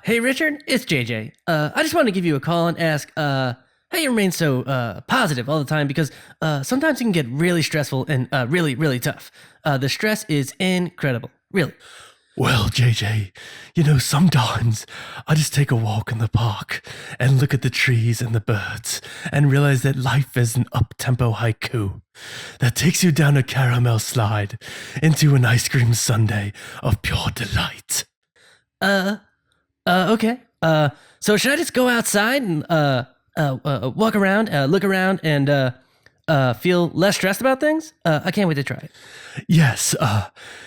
Hey Richard, it's JJ. I just wanted to give you a call and ask, how you remain so, positive all the time because, sometimes it can get really stressful and, really, really tough. The stress is incredible. Really. Well, JJ, sometimes I just take a walk in the park and look at the trees and the birds and realize that life is an up-tempo haiku that takes you down a caramel slide into an ice cream sundae of pure delight. Okay. So should I just go outside and, walk around, look around and, feel less stressed about things? I can't wait to try it. Yes,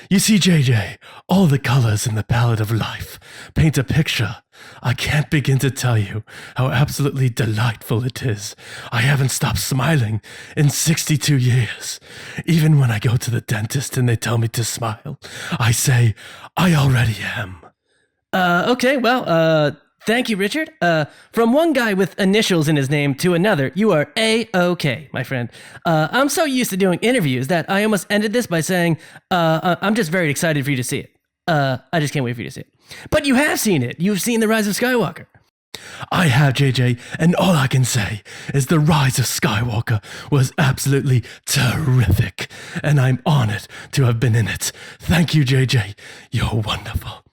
you see, JJ, all the colors in the palette of life paint a picture. I can't begin to tell you how absolutely delightful it is. I haven't stopped smiling in 62 years. Even when I go to the dentist and they tell me to smile, I say, I already am. Okay, well, thank you, Richard. From one guy with initials in his name to another, you are A-OK, my friend. I'm so used to doing interviews that I almost ended this by saying, I'm just very excited for you to see it. I just can't wait for you to see it. But you have seen it. You've seen The Rise of Skywalker. I have, JJ, and all I can say is The Rise of Skywalker was absolutely terrific, and I'm honored to have been in it. Thank you, JJ. You're wonderful.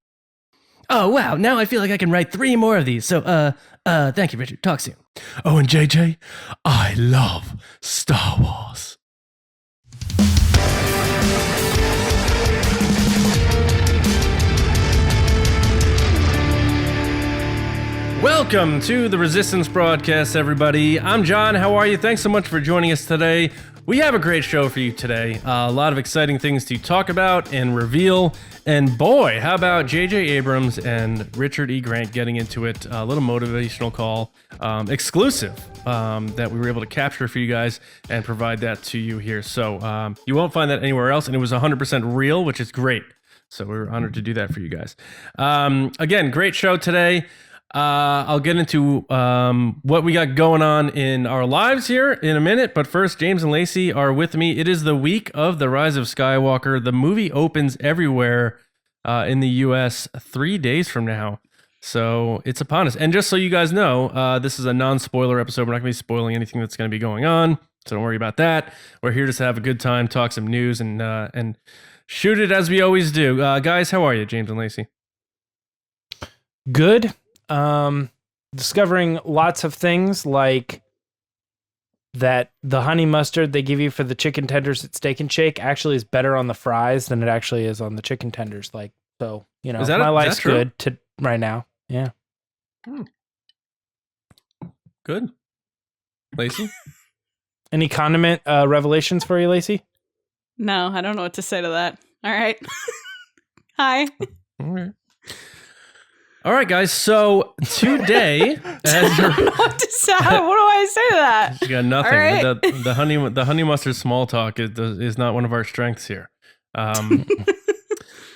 Oh, wow. Now I feel like I can write 3 more of these. So, thank you, Richard. Talk soon. Oh, and JJ, I love Star Wars. Welcome to the Resistance Broadcast, everybody. I'm John. How are you? Thanks so much for joining us today. We have a great show for you today. A lot of exciting things to talk about and reveal. And boy, how about J.J. Abrams and Richard E. Grant getting into it? A little motivational call, exclusive, that we were able to capture for you guys and provide that to you here. So you won't find that anywhere else. And it was 100% real, which is great. So we were honored to do that for you guys. Again, great show today. I'll get into what we got going on in our lives here in a minute, but first, James and Lacey are with me. It is the week of The Rise of Skywalker. The movie opens everywhere in the U.S. 3 days from now, so it's upon us. And just so you guys know, this is a non-spoiler episode. We're not going to be spoiling anything that's going to be going on, so don't worry about that. We're here just to have a good time, talk some news, and shoot it as we always do. Guys, how are you, James and Lacey? Good. Discovering lots of things like that the honey mustard they give you for the chicken tenders at Steak and Shake actually is better on the fries than it actually is on the chicken tenders. Like, so, my life's good to right now. Yeah. Good. Lacey? Any condiment revelations for you, Lacey? No, I don't know what to say to that. All right. Hi. All right. All right, guys. So today, I don't know what to say. What do I say to that? You got nothing. All right. The honey mustard small talk is not one of our strengths here.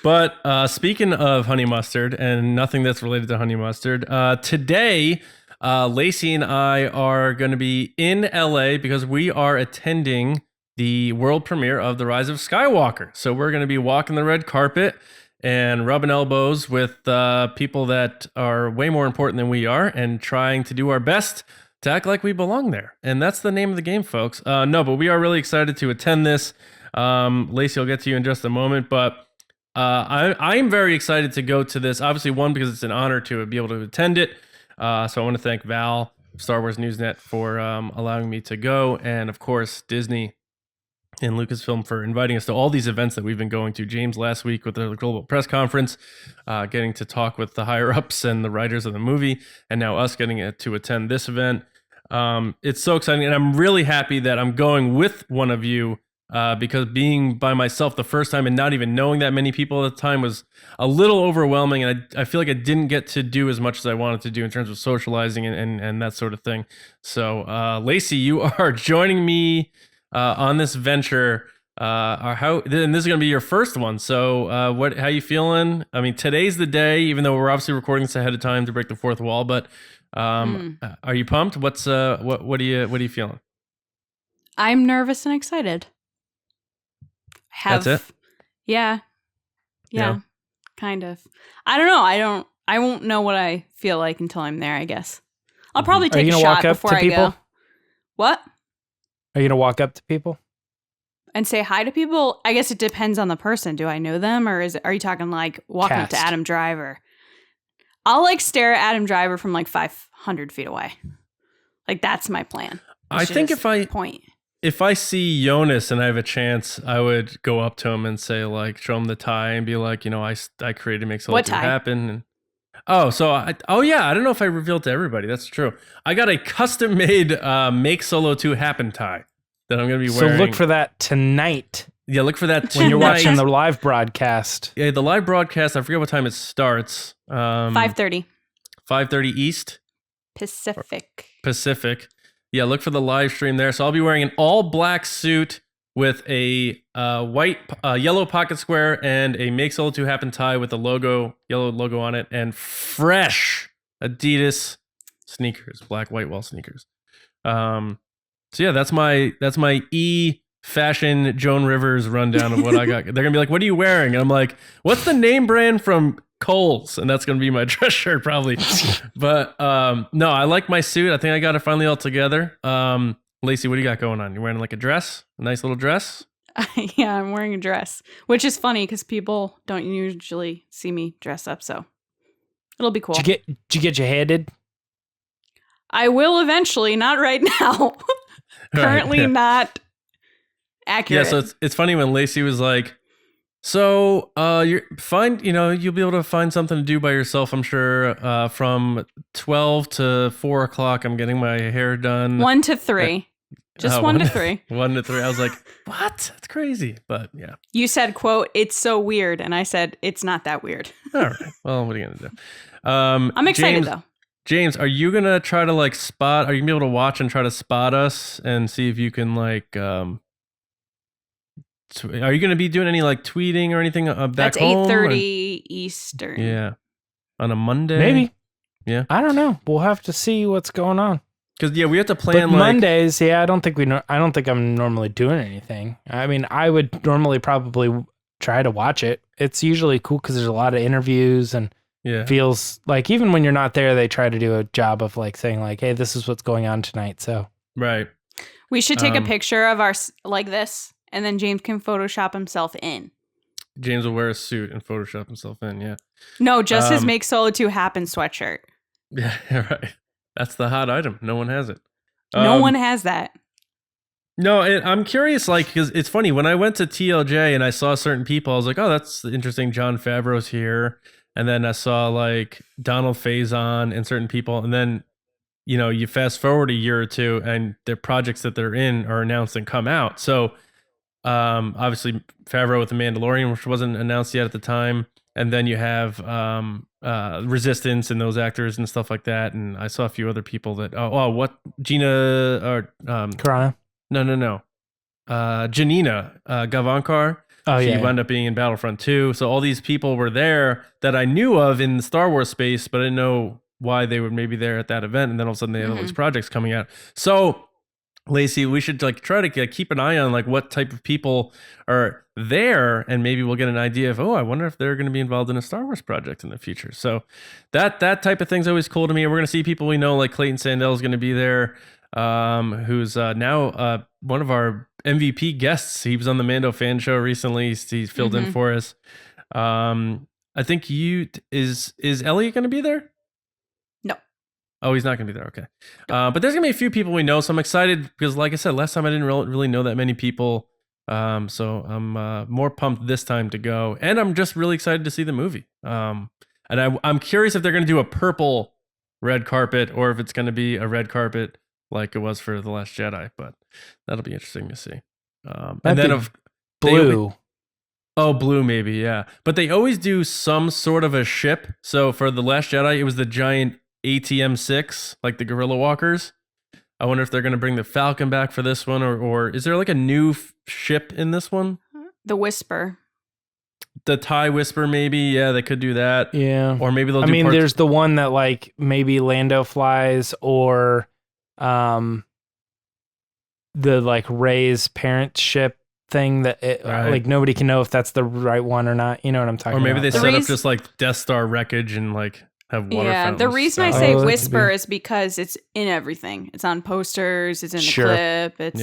But speaking of honey mustard and nothing that's related to honey mustard, today Lacey and I are going to be in LA because we are attending the world premiere of The Rise of Skywalker. So we're going to be walking the red carpet and rubbing elbows with people that are way more important than we are and trying to do our best to act like we belong there. And that's the name of the game, folks. No, but we are really excited to attend this. Lacey, I'll get to you in just a moment, but I'm very excited to go to this. Obviously, one, because it's an honor to be able to attend it. So I want to thank Val, Star Wars Newsnet, for allowing me to go. And of course, Disney and Lucasfilm for inviting us to all these events that we've been going to. James last week with the global press conference, getting to talk with the higher ups and the writers of the movie, and now us getting to attend this event. It's so exciting, and I'm really happy that I'm going with one of you, because being by myself the first time and not even knowing that many people at the time was a little overwhelming, and I feel like I didn't get to do as much as I wanted to do in terms of socializing and that sort of thing. So Lacey, you are joining me on this venture, and this is going to be your first one. So, how you feeling? I mean, today's the day, even though we're obviously recording this ahead of time to break the fourth wall. But are you pumped? What are you feeling? I'm nervous and excited. That's it? Yeah, kind of. I don't know. I won't know what I feel like until I'm there, I guess. I'll probably take a shot walk up before to I people? go. What? Are you gonna walk up to people? And say hi to people? I guess it depends on the person. Do I know them, or are you talking like walking up to Cast. Adam Driver? I'll like stare at Adam Driver from like 500 feet away. Like that's my plan. I think if I see Jonas and I have a chance, I would go up to him and say like, show him the tie and be like, I created Make Soule 2 happen. And, I don't know if I revealed to everybody. That's true. I got a custom made Make Soule 2 happen tie that I'm going to be wearing. So look for that tonight. Yeah, look for that when you're watching the live broadcast. Yeah, the live broadcast, I forget what time it starts. 5:30. 5:30 East? Pacific. Yeah, look for the live stream there. So I'll be wearing an all black suit with a yellow pocket square and a Make Soule 2 happen tie with the yellow logo on it, and fresh Adidas sneakers, black white wall sneakers. So yeah, that's my fashion Joan Rivers rundown of what I got. They're gonna be like, "What are you wearing?" And I'm like, "What's the name brand from Kohl's?" And that's gonna be my dress shirt probably. But no, I like my suit. I think I got it finally all together. Lacey, what do you got going on? You're wearing like a dress, a nice little dress. Yeah, I'm wearing a dress, which is funny because people don't usually see me dress up, so it'll be cool. Did you get your hair did? I will eventually, not right now. Currently right, yeah. Not accurate. Yeah, so it's funny when Lacey was like, "So you'll be able to find something to do by yourself, I'm sure. From 12 to 4 o'clock, I'm getting my hair done. 1 to 3. Just 1 to 3. 1 to 3. I was like, what? That's crazy. But yeah. You said, quote, "It's so weird." And I said, "It's not that weird." All right. Well, what are you going to do? I'm excited though. James, are you going to try to are you going to be able to watch and try to spot us and see if you can are you going to be doing any tweeting or anything back That's home? That's 8:30 Eastern. Yeah. On a Monday? Maybe. Yeah. I don't know. We'll have to see what's going on. Because we have to plan but Mondays. Yeah, I don't think I'm normally doing anything. I mean, I would normally probably try to watch it. It's usually cool because there's a lot of interviews and feels like even when you're not there, they try to do a job of saying "Hey, this is what's going on tonight." So right. We should take a picture of our like this, and then James can Photoshop himself in. James will wear a suit and Photoshop himself in. Yeah. No, just his Make Soule 2 happen sweatshirt. Yeah, right. That's the hot item. No one has it. No one has that. No, I'm curious, because it's funny. When I went to TLJ and I saw certain people, I was like, oh, that's interesting. Jon Favreau's here. And then I saw Donald Faison and certain people. And then, you fast forward a year or two and the projects that they're in are announced and come out. So obviously Favreau with The Mandalorian, which wasn't announced yet at the time. And then you have Resistance and those actors and stuff like that. And I saw a few other people that Gina or Carano? No. Janina Gavankar. Oh, she wound up being in Battlefront 2. So all these people were there that I knew of in the Star Wars space, but I didn't know why they were maybe there at that event. And then all of a sudden they had all these projects coming out. So Lacey, we should try to keep an eye on what type of people are there, and maybe we'll get an idea of, I wonder if they're going to be involved in a Star Wars project in the future. So that type of thing's always cool to me. And we're going to see people we know, like Clayton Sandell is going to be there, who's now one of our MVP guests. He was on the Mando fan show recently. He's filled in for us. I think is Elliot going to be there? No. Oh, he's not going to be there. Okay. But there's going to be a few people we know. So I'm excited because, like I said, last time I didn't really know that many people. So I'm more pumped this time to go. And I'm just really excited to see the movie. And I'm curious if they're going to do a purple red carpet or if it's going to be a red carpet like it was for The Last Jedi. But that'll be interesting to see. And then of blue. Blue maybe, yeah. But they always do some sort of a ship. So for The Last Jedi, it was the giant ATM-6, like the Gorilla Walkers. I wonder if they're going to bring the Falcon back for this one, or is there a new ship in this one? The Whisper. The TIE Whisper, maybe. Yeah, they could do that. Yeah. Or maybe they'll do there's the one that maybe Lando flies, or the Rey's parent ship thing that nobody can know if that's the right one or not. You know what I'm talking about? Or maybe they set up just Death Star wreckage and have water fountains. The reason I say whisper is because it's in everything. It's on posters. It's in the clip. It's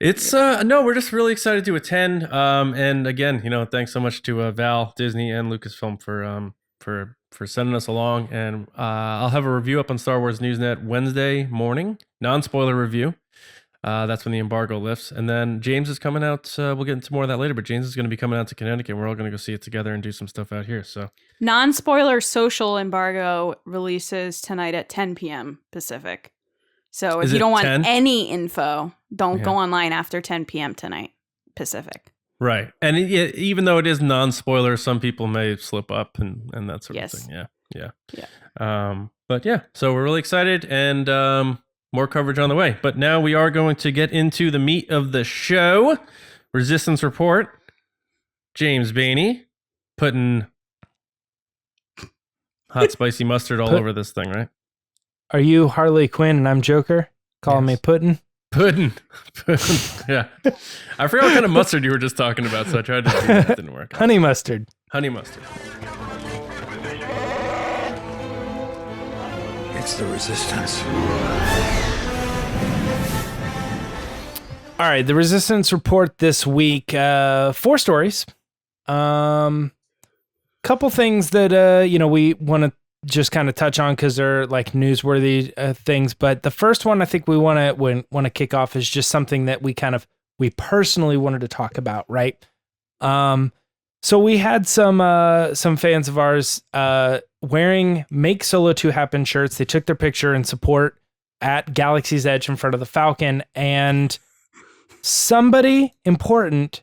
It's no, we're just really excited to attend. And again, thanks so much to Val, Disney, and Lucasfilm for sending us along. And I'll have a review up on Star Wars Newsnet Wednesday morning, non-spoiler review. That's when the embargo lifts. And then James is coming out. We'll get into more of that later, but James is going to be coming out to Connecticut. We're all going to go see it together and do some stuff out here. So non-spoiler social embargo releases tonight at 10 p.m. Pacific. So if you don't want 10? any info, don't go online after 10 p.m. tonight Pacific. Right. And even though it is non-spoiler, some people may slip up and that sort of thing. Yeah. But yeah, so we're really excited and more coverage on the way. But now we are going to get into the meat of the show. Resistance Report. James Baney putting hot spicy mustard all over this thing, right? Are you Harley Quinn and I'm Joker? Calling me Puddin'? Puddin'. Yeah. I forgot what kind of mustard you were just talking about, so I tried to do that. Didn't work. Honey mustard. Honey mustard. It's the Resistance. All right, the Resistance Report this week. 4 stories. Couple things that we want to just kind of touch on because they're like newsworthy things. But the first one I think we want to kick off is just something that we personally wanted to talk about, right? So we had some fans of ours wearing Make Solo 2 Happen shirts. They took their picture in support at Galaxy's Edge in front of the Falcon, and somebody important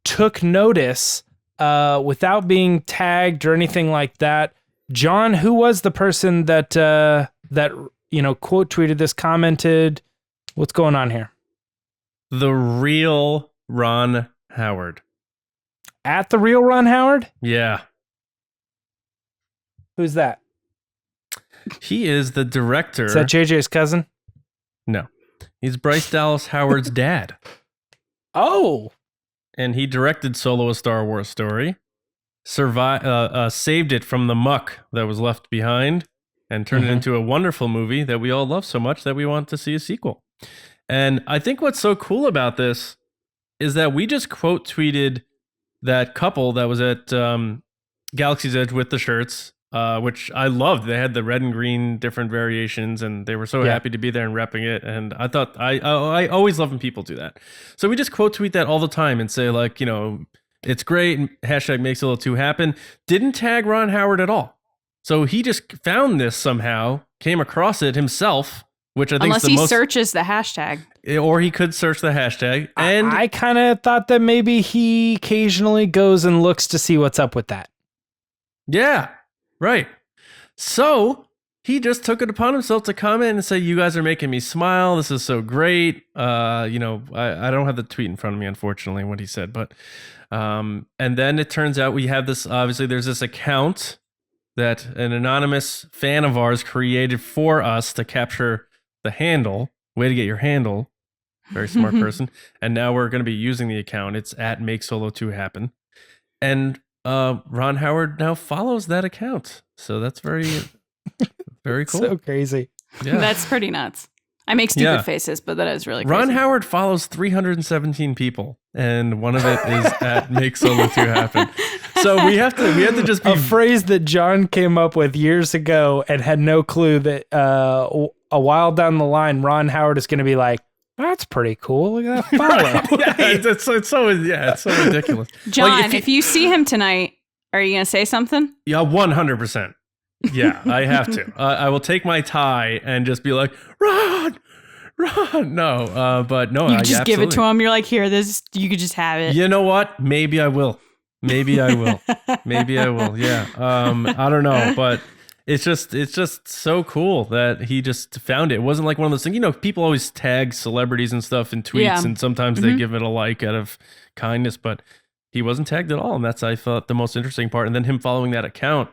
took notice without being tagged or anything like that. John, who was the person that quote tweeted this, commented? What's going on here? The real Ron Howard. At the real Ron Howard? Yeah. Who's that? He is the director. Is that JJ's cousin? No. He's Bryce Dallas Howard's dad. Oh. And he directed Solo: A Star Wars Story. Saved it from the muck that was left behind and turned it into a wonderful movie that we all love so much that we want to see a sequel. And I think what's so cool about this is that we just quote tweeted that couple that was at Galaxy's Edge with the shirts, which I loved. They had the red and green different variations, and they were so happy to be there and repping it. And I thought I always love when people do that. So we just quote tweet that all the time and say it's great. Hashtag Make Solo 2 Happen. Didn't tag Ron Howard at all. So he just found this somehow, came across it himself, which I think unless he searches the hashtag. Or he could search the hashtag. And I kind of thought that maybe he occasionally goes and looks to see what's up with that. Yeah, right. So he just took it upon himself to comment and say, "You guys are making me smile. This is so great." I don't have the tweet in front of me, unfortunately, what he said, but and then it turns out we have this. Obviously, there's this account that an anonymous fan of ours created for us to capture the handle. Way to get your handle. Very smart person. And now we're going to be using the account. It's at Make Solo 2 Happen. And Ron Howard now follows that account. So that's very, very cool. So crazy. Yeah. That's pretty nuts. I make stupid faces, but that is really crazy. Ron Howard follows 317 people, and one of it is at Make Solo 2 Happen. So we have to just be a phrase that John came up with years ago and had no clue that a while down the line, Ron Howard is going to be like, "That's pretty cool. Look at that follow." It's so ridiculous. John, if you see him tonight, are you going to say something? Yeah, 100%. Yeah, I have to. I will take my tie and just be like, Ron. No, but no. You just give it to him. You're like, here, this. You could just have it. You know what? Maybe I will. Yeah. I don't know, but it's just so cool that he just found it. It wasn't like one of those things. People always tag celebrities and stuff in tweets, and sometimes they give it a like out of kindness, but he wasn't tagged at all, and that's I thought the most interesting part. And then him following that account,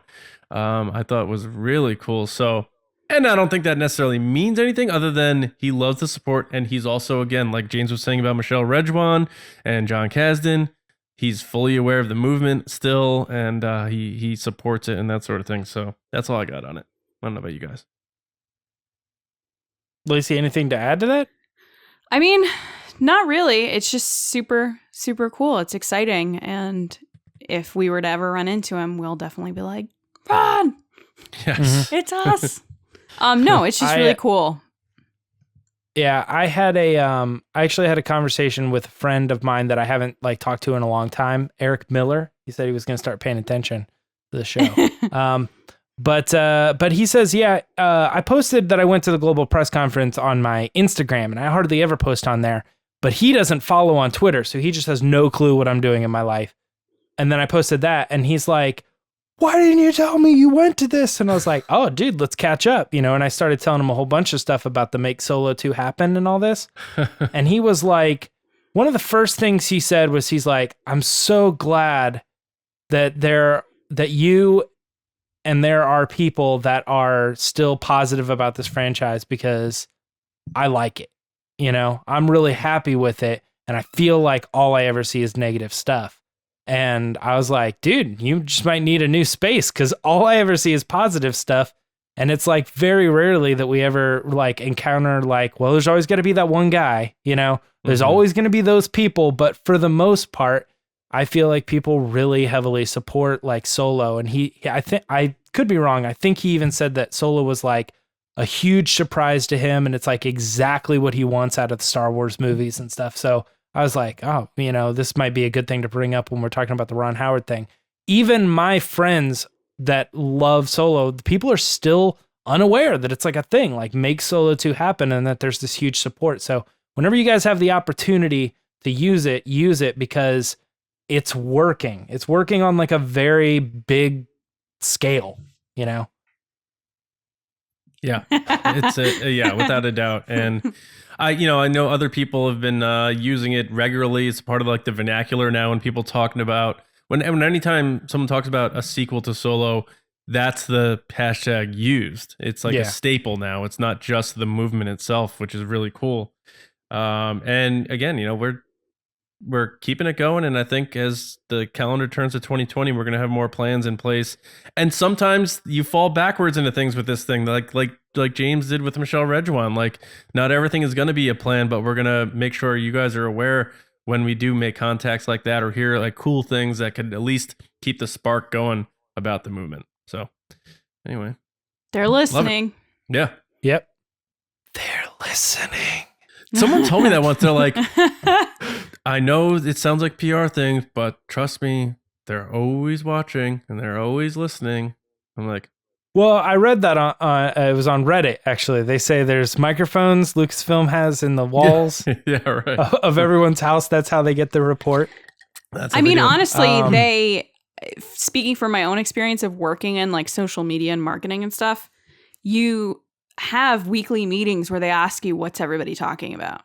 I thought was really cool. So, and I don't think that necessarily means anything other than he loves the support, and he's also, again, like James was saying about Michelle Rejwan and John Kasdan, he's fully aware of the movement still, and he supports it and that sort of thing. So that's all I got on it. I don't know about you guys. Lacey, anything to add to that? I mean, not really. It's just super, super cool. It's exciting. And if we were to ever run into him, we'll definitely be like, run! Yes. It's us. No, it's just really cool. Yeah, I actually had a conversation with a friend of mine that I haven't like talked to in a long time, Eric Miller. He said he was going to start paying attention to the show. But he says, I posted that I went to the global press conference on my Instagram, and I hardly ever post on there, but he doesn't follow on Twitter. So he just has no clue what I'm doing in my life. And then I posted that, and he's like, why didn't you tell me you went to this? And I was like, oh, dude, let's catch up. And I started telling him a whole bunch of stuff about the Make Solo 2 happen and all this. And he was like, one of the first things he said was, he's like, I'm so glad that you and there are people that are still positive about this franchise, because I like it. I'm really happy with it. And I feel like all I ever see is negative stuff. And I was like, dude, you just might need a new space, because all I ever see is positive stuff. And it's like very rarely that we ever like encounter like, well, there's always got to be that one guy, there's always going to be those people. But for the most part, I feel like people really heavily support like Solo. And I think I could be wrong. I think he even said that Solo was like a huge surprise to him. And it's like exactly what he wants out of the Star Wars movies and stuff. So I was like, oh, this might be a good thing to bring up when we're talking about the Ron Howard thing. Even my friends that love Solo, the people are still unaware that it's like a thing, like Make Solo 2 happen, and that there's this huge support. So whenever you guys have the opportunity to use it, because it's working. It's working on like a very big scale, Yeah, it's without a doubt. And I know other people have been using it regularly. It's part of like the vernacular now when people talking about anytime someone talks about a sequel to Solo, that's the hashtag used. It's like a staple now. It's not just the movement itself, which is really cool. And again, we're keeping it going, and I think as the calendar turns to 2020, we're gonna have more plans in place. And sometimes you fall backwards into things with this thing, like James did with Michelle Redjuan. Like, not everything is gonna be a plan, but we're gonna make sure you guys are aware when we do make contacts like that or hear like cool things that could at least keep the spark going about the movement. So anyway, they're listening. Yeah. Yep. They're listening. Someone told me that once. They're like, I know it sounds like PR things, but trust me, they're always watching and they're always listening. I'm like, well, I read that it was on Reddit, actually. They say there's microphones Lucasfilm has in the walls right. of everyone's house. That's how they get the report. I mean, honestly, speaking from my own experience of working in like social media and marketing and stuff, you have weekly meetings where they ask you, what's everybody talking about?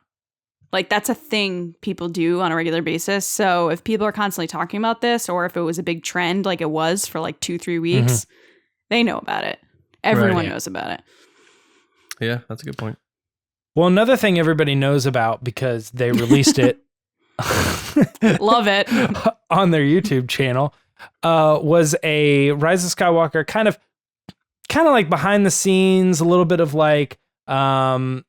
Like, that's a thing people do on a regular basis. So if people are constantly talking about this, or if it was a big trend like it was for like 2-3 weeks, they know about it. Everyone knows about it. Yeah, that's a good point. Well, another thing everybody knows about, because they released it love it on their YouTube channel, was a Rise of Skywalker kind of like behind the scenes, a little bit of like the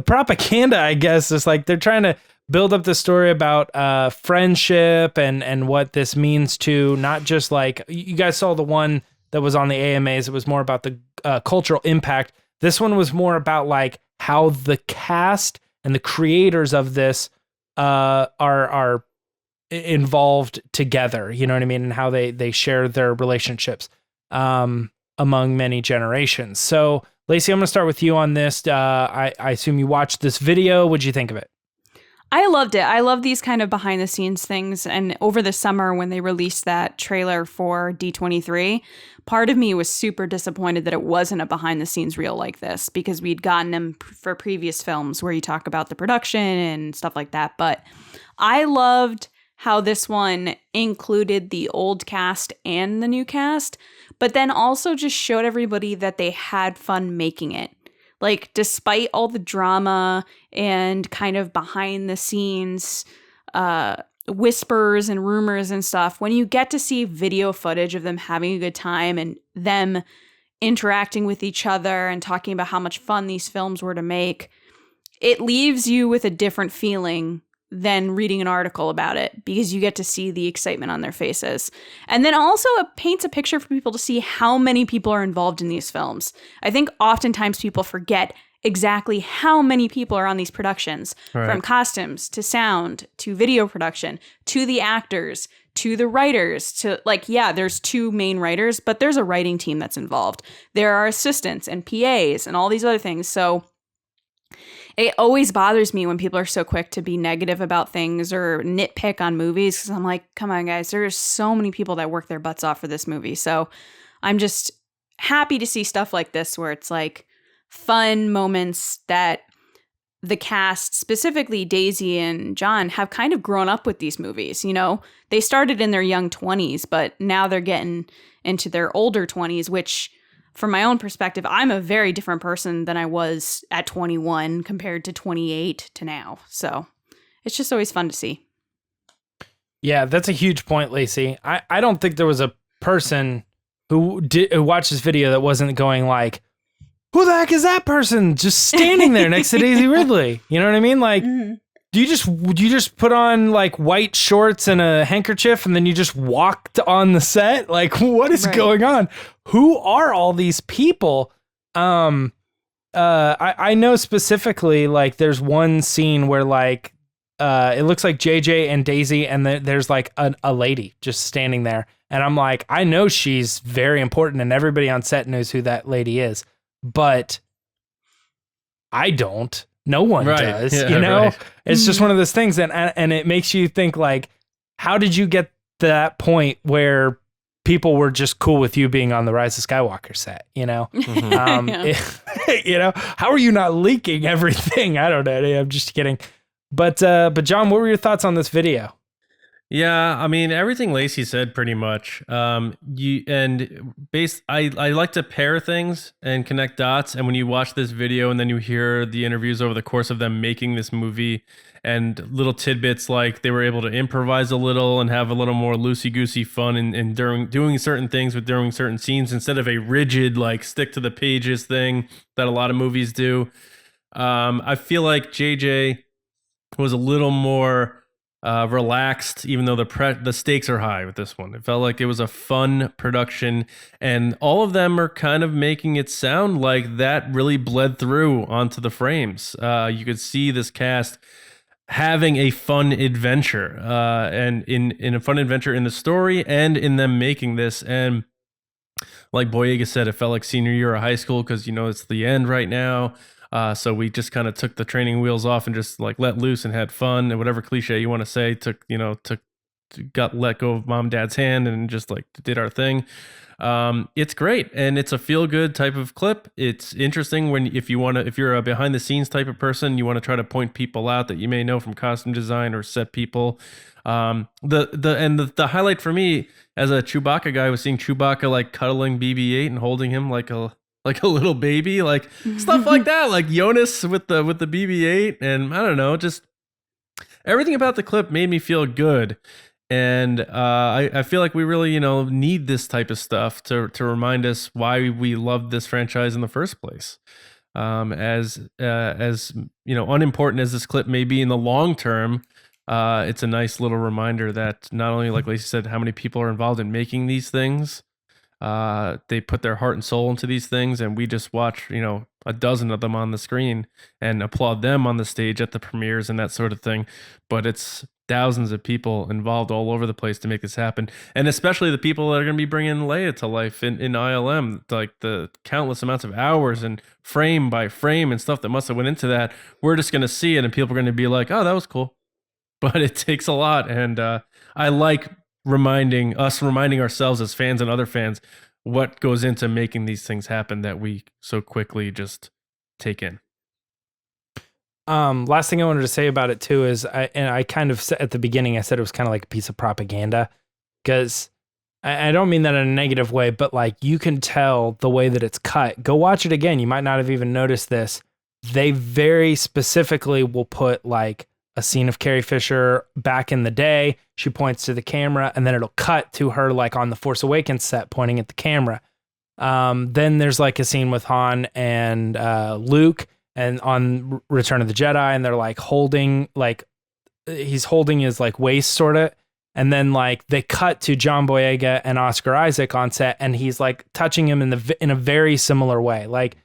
propaganda, I guess. It's like they're trying to build up the story about friendship and what this means to not just like, you guys saw the one that was on the AMAs. It was more about the cultural impact. This one was more about like how the cast and the creators of this are involved together. You know what I mean? And how they share their relationships among many generations. So Lacey, I'm going to start with you on this. I assume you watched this video. What'd you think of it? I loved it. I love these kind of behind the scenes things. And over the summer when they released that trailer for D23, part of me was super disappointed that it wasn't a behind the scenes reel like this, because we'd gotten them for previous films where you talk about the production and stuff like that. But I loved how this one included the old cast and the new cast, but then also just showed everybody that they had fun making it. Like, despite all the drama and kind of behind the scenes whispers and rumors and stuff, when you get to see video footage of them having a good time and them interacting with each other and talking about how much fun these films were to make, it leaves you with a different feeling than reading an article about it, because you get to see the excitement on their faces. And then also it paints a picture for people to see how many people are involved in these films. I think oftentimes people forget exactly how many people are on these productions, from costumes to sound to video production to the actors to the writers to, like, yeah, there's 2 main writers, but there's a writing team that's involved. There are assistants and PAs and all these other things. So it always bothers me when people are so quick to be negative about things or nitpick on movies, because I'm like, come on, guys, there's so many people that work their butts off for this movie. So I'm just happy to see stuff like this where it's like fun moments that the cast, specifically Daisy and John, have kind of grown up with these movies. You know, they started in their young 20s, but now they're getting into their older 20s, which, from my own perspective, I'm a very different person than I was at 21 compared to 28 to now. So it's just always fun to see. Yeah, that's a huge point, Lacey. I don't think there was a person who watched this video that wasn't going like, who the heck is that person just standing there next to Daisy Ridley? You know what I mean? Like, do you just put on like white shorts and a handkerchief and then you just walked on the set? Like, what is going on? Who are all these people? I know specifically, like, there's one scene where like it looks like JJ and Daisy, and there's like a lady just standing there, and I'm like, I know she's very important, and everybody on set knows who that lady is, but I don't. No one does, you know? It's just one of those things. And it makes you think, like, how did you get to that point where people were just cool with you being on the Rise of Skywalker set, you know? You know, how are you not leaking everything? I don't know. I'm just kidding. But John, what were your thoughts on this video? Yeah, I mean, everything Lacey said pretty much. I like to pair things and connect dots. And when you watch this video and then you hear the interviews over the course of them making this movie and little tidbits, like they were able to improvise a little and have a little more loosey-goosey fun and during doing certain things during certain scenes instead of a rigid, like, stick to the pages thing that a lot of movies do. I feel like JJ was a little more relaxed, even though the stakes are high with this one. It felt like it was a fun production, and all of them are kind of making it sound like that really bled through onto the frames. You could see this cast having a fun adventure, and in a fun adventure in the story and in them making this. And like Boyega said, it felt like senior year of high school because, you know, it's the end right now. So we just kind of took the training wheels off and just like let loose and had fun, and whatever cliche you want to say, got let go of mom and dad's hand and just like did our thing. It's great, and it's a feel good type of clip. It's interesting if you're a behind the scenes type of person, you want to try to point people out that you may know from costume design or set people. The highlight for me as a Chewbacca guy was seeing Chewbacca like cuddling BB-8 and holding him like a little baby, like stuff like that, like Jonas with the BB-8, and I don't know, just everything about the clip made me feel good. And I feel like we really, you know, need this type of stuff to remind us why we loved this franchise in the first place. As you know, unimportant as this clip may be in the long term, it's a nice little reminder that not only, like Lacey said, how many people are involved in making these things. They put their heart and soul into these things, and we just watch, you know, a dozen of them on the screen and applaud them on the stage at the premieres and that sort of thing. But it's thousands of people involved all over the place to make this happen, and especially the people that are going to be bringing Leia to life in ILM, like the countless amounts of hours and frame by frame and stuff that must have went into that. We're just going to see it, and people are going to be like, "Oh, that was cool," but it takes a lot, and I like reminding ourselves as fans and other fans what goes into making these things happen that we so quickly just take in. Last thing I wanted to say about it too is I kind of said at the beginning, I said it was kind of like a piece of propaganda, because I don't mean that in a negative way, but like you can tell the way that it's cut. Go watch it again. You might not have even noticed this. They very specifically will put like a scene of Carrie Fisher back in the day. She points to the camera, and then it'll cut to her like on the Force Awakens set pointing at the camera. Then there's like a scene with Han and Luke and on Return of the Jedi, and they're like holding, like he's holding his like waist sort of. And then like they cut to John Boyega and Oscar Isaac on set, and he's like touching him in a very similar way. Like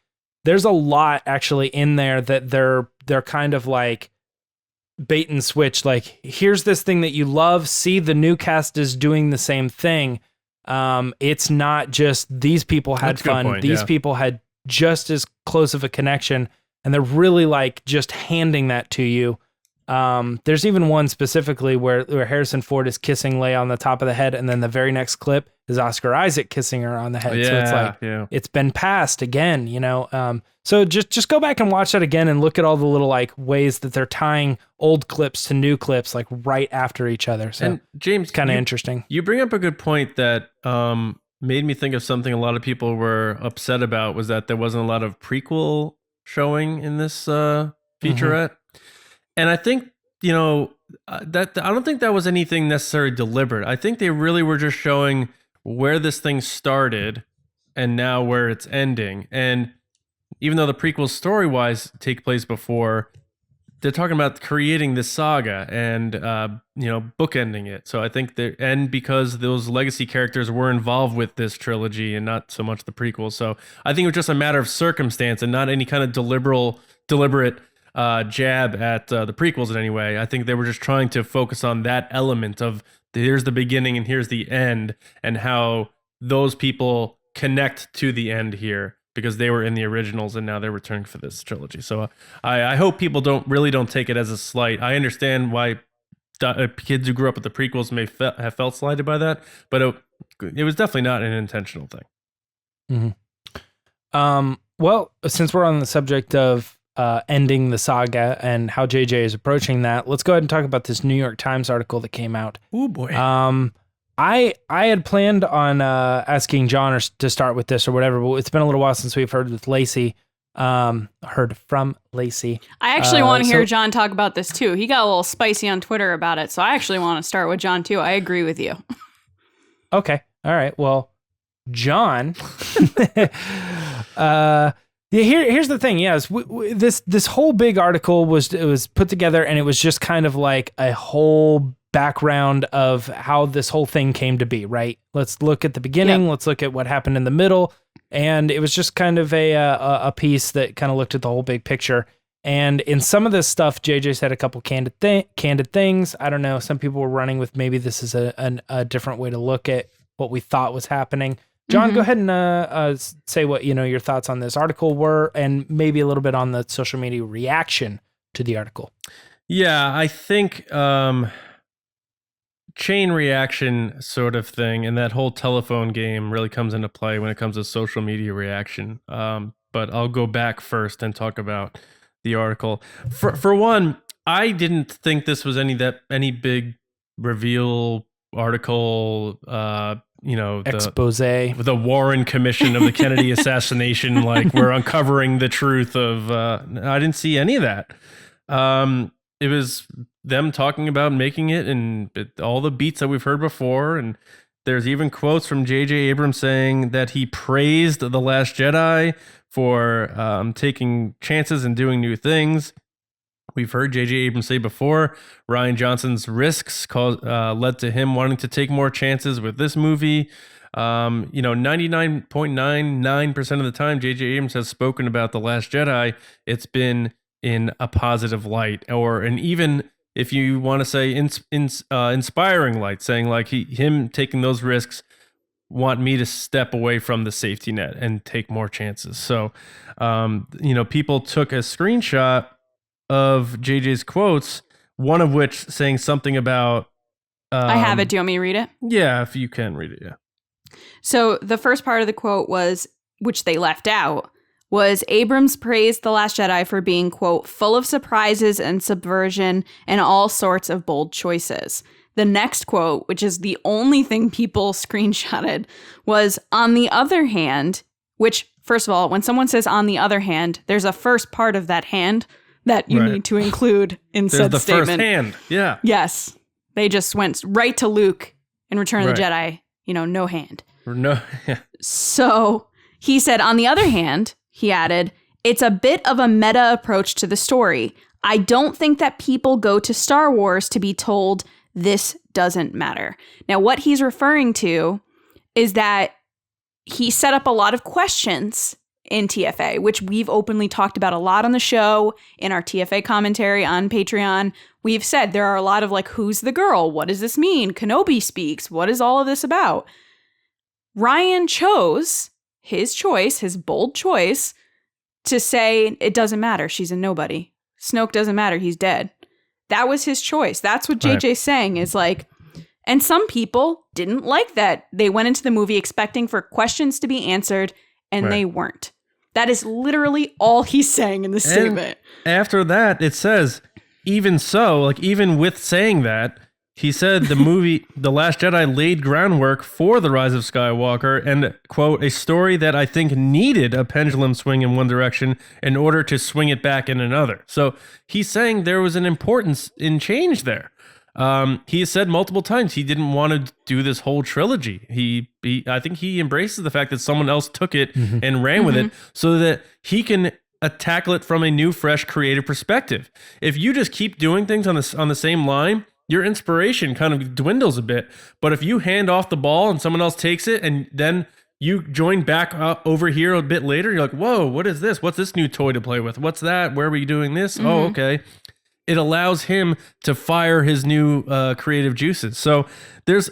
there's a lot actually in there that they're kind of like bait and switch. Like here's this thing that you love. See, the new cast is doing the same thing. It's not just these people had fun. These people had just as close of a connection, and they're really like just handing that to you. There's even one specifically where Harrison Ford is kissing Leia on the top of the head, and then the very next clip is Oscar Isaac kissing her on the head. Yeah, so it's like it's been passed again, you know. So just go back and watch that again and look at all the little like ways that they're tying old clips to new clips like right after each other. So and James, kind of interesting. You bring up a good point that made me think of something a lot of people were upset about, was that there wasn't a lot of prequel showing in this featurette. Mm-hmm. And I think, you know, that I don't think that was anything necessarily deliberate. I think they really were just showing where this thing started and now where it's ending. And even though the prequels story-wise take place before, they're talking about creating this saga and, you know, bookending it. So I think and because those legacy characters were involved with this trilogy and not so much the prequels. So I think it was just a matter of circumstance and not any kind of deliberate jab at the prequels in any way. I think they were just trying to focus on that element of here's the beginning and here's the end, and how those people connect to the end here because they were in the originals and now they're returning for this trilogy. So I hope people don't take it as a slight. I understand why kids who grew up with the prequels may have felt slighted by that, but it was definitely not an intentional thing. Mm-hmm. Well, since we're on the subject of ending the saga and how JJ is approaching that, let's go ahead and talk about this New York Times article that came out. Oh boy. I had planned on asking John to start with this or whatever, but it's been a little while since we've heard from Lacey. I actually want to hear John talk about this too. He got a little spicy on Twitter about it, so I actually want to start with John too. I agree with you. Okay. All right. Well, John, here's the thing. Yes, this whole big article was put together, and it was just kind of like a whole background of how this whole thing came to be. Right. Let's look at the beginning. Yep. Let's look at what happened in the middle, and it was just kind of a piece that kind of looked at the whole big picture. And in some of this stuff, JJ said a couple candid things. I don't know. Some people were running with maybe this is a different way to look at what we thought was happening. John, go ahead and say what your thoughts on this article were, and maybe a little bit on the social media reaction to the article. Yeah, I think chain reaction sort of thing, and that whole telephone game really comes into play when it comes to social media reaction. But I'll go back first and talk about the article. For one, I didn't think this was any big reveal article. Expose, the Warren Commission of the Kennedy assassination, like we're uncovering the truth of. I didn't see any of that. It was them talking about making it and all the beats that we've heard before, and there's even quotes from J.J. Abrams saying that he praised The Last Jedi for taking chances and doing new things. We've heard J.J. Abrams say before, Rian Johnson's risks led to him wanting to take more chances with this movie. 99.99% of the time J.J. Abrams has spoken about The Last Jedi, it's been in a positive light, and even if you want to say inspiring light, saying like him taking those risks want me to step away from the safety net and take more chances. So, people took a screenshot of JJ's quotes, one of which saying something about... I have it. Do you want me to read it? Yeah, if you can read it, yeah. So the first part of the quote was, which they left out, was Abrams praised The Last Jedi for being, quote, full of surprises and subversion and all sorts of bold choices. The next quote, which is the only thing people screenshotted, was, on the other hand, which, first of all, when someone says on the other hand, there's a first part of that hand that you need to include in There's said the statement. first hand. Yeah. Yes. They just went right to Luke in Return of the Jedi, no hand. No. Yeah. So he said, on the other hand, he added, it's a bit of a meta approach to the story. I don't think that people go to Star Wars to be told this doesn't matter. Now, what he's referring to is that he set up a lot of questions in TFA, which we've openly talked about a lot on the show, in our TFA commentary on Patreon. We've said there are a lot of like, who's the girl? What does this mean? Kenobi speaks. What is all of this about? Ryan chose his choice, his bold choice, to say it doesn't matter. She's a nobody. Snoke doesn't matter. He's dead. That was his choice. That's what JJ's saying is like, and some people didn't like that. They went into the movie expecting for questions to be answered, and they weren't. That is literally all he's saying in the statement. After that, it says, even so, like even with saying that, he said the movie The Last Jedi laid groundwork for The Rise of Skywalker and, quote, a story that I think needed a pendulum swing in one direction in order to swing it back in another. So he's saying there was an importance in change there. He has said multiple times he didn't want to do this whole trilogy. I think he embraces the fact that someone else took it and ran with it so that he can tackle it from a new, fresh, creative perspective. If you just keep doing things on the same line, your inspiration kind of dwindles a bit. But if you hand off the ball and someone else takes it and then you join back up over here a bit later, you're like, whoa, what is this? What's this new toy to play with? What's that? Where are we doing this? Oh, okay. It allows him to fire his new creative juices. So there's,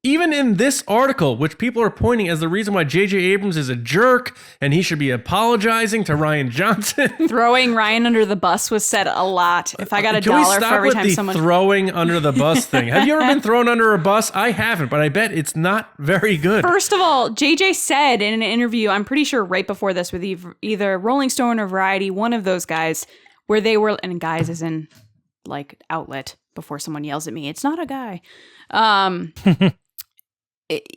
even in this article, which people are pointing as the reason why J.J. Abrams is a jerk and he should be apologizing to Rian Johnson. Throwing Ryan under the bus was said a lot. If I got $1 for every time someone... throwing under the bus thing? Have you ever been thrown under a bus? I haven't, but I bet it's not very good. First of all, JJ said in an interview, I'm pretty sure right before this, with either Rolling Stone or Variety, one of those guys, where they were, and guys is in like outlet before someone yells at me, it's not a guy.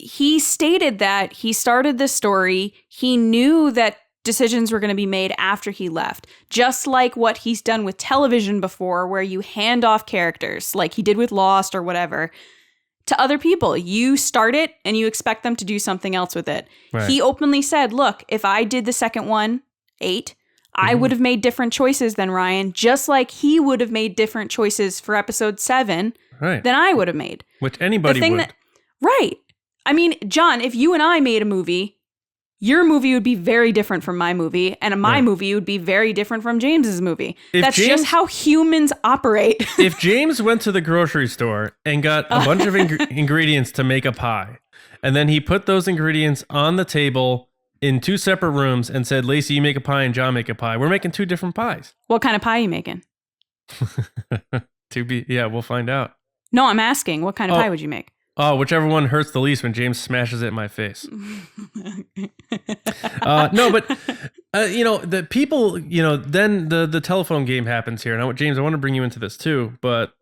He stated that he started this story. He knew that decisions were going to be made after he left, just like what he's done with television before, where you hand off characters like he did with Lost or whatever to other people. You start it and you expect them to do something else with it. Right. He openly said, look, if I did the second one, 8, I would have made different choices than Ryan, just like he would have made different choices for episode 7 than I would have made. Which anybody would. Right. I mean, John, if you and I made a movie, your movie would be very different from my movie, and my movie would be very different from James's movie. That's just how humans operate. If James went to the grocery store and got a bunch of ingredients to make a pie, and then he put those ingredients on the table in 2 separate rooms and said, Lacey, you make a pie and John make a pie. We're making 2 different pies. What kind of pie are you making? We'll find out. No, I'm asking, what kind of pie would you make? Oh, whichever one hurts the least when James smashes it in my face. No, but, the people, then the telephone game happens here. Now, James, I want to bring you into this too, but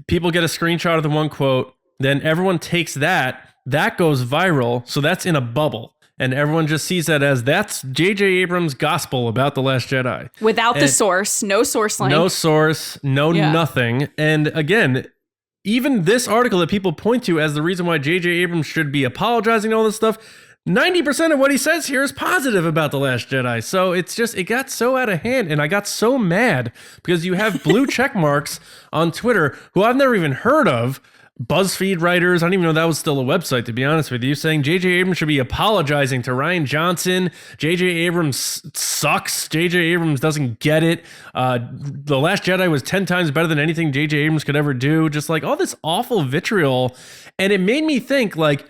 people get a screenshot of the one quote, then everyone takes that goes viral, so that's in a bubble. And everyone just sees that as that's J.J. Abrams' gospel about The Last Jedi. Without the source, no source link. No source, nothing. And again, even this article that people point to as the reason why J.J. Abrams should be apologizing and all this stuff, 90% of what he says here is positive about The Last Jedi. So it got so out of hand, and I got so mad because you have blue check marks on Twitter who I've never even heard of, BuzzFeed writers, I don't even know that was still a website, to be honest with you, saying J.J. Abrams should be apologizing to Rian Johnson. J.J. Abrams sucks. J.J. Abrams doesn't get it. The Last Jedi was 10 times better than anything J.J. Abrams could ever do. Just like all this awful vitriol. And it made me think, like,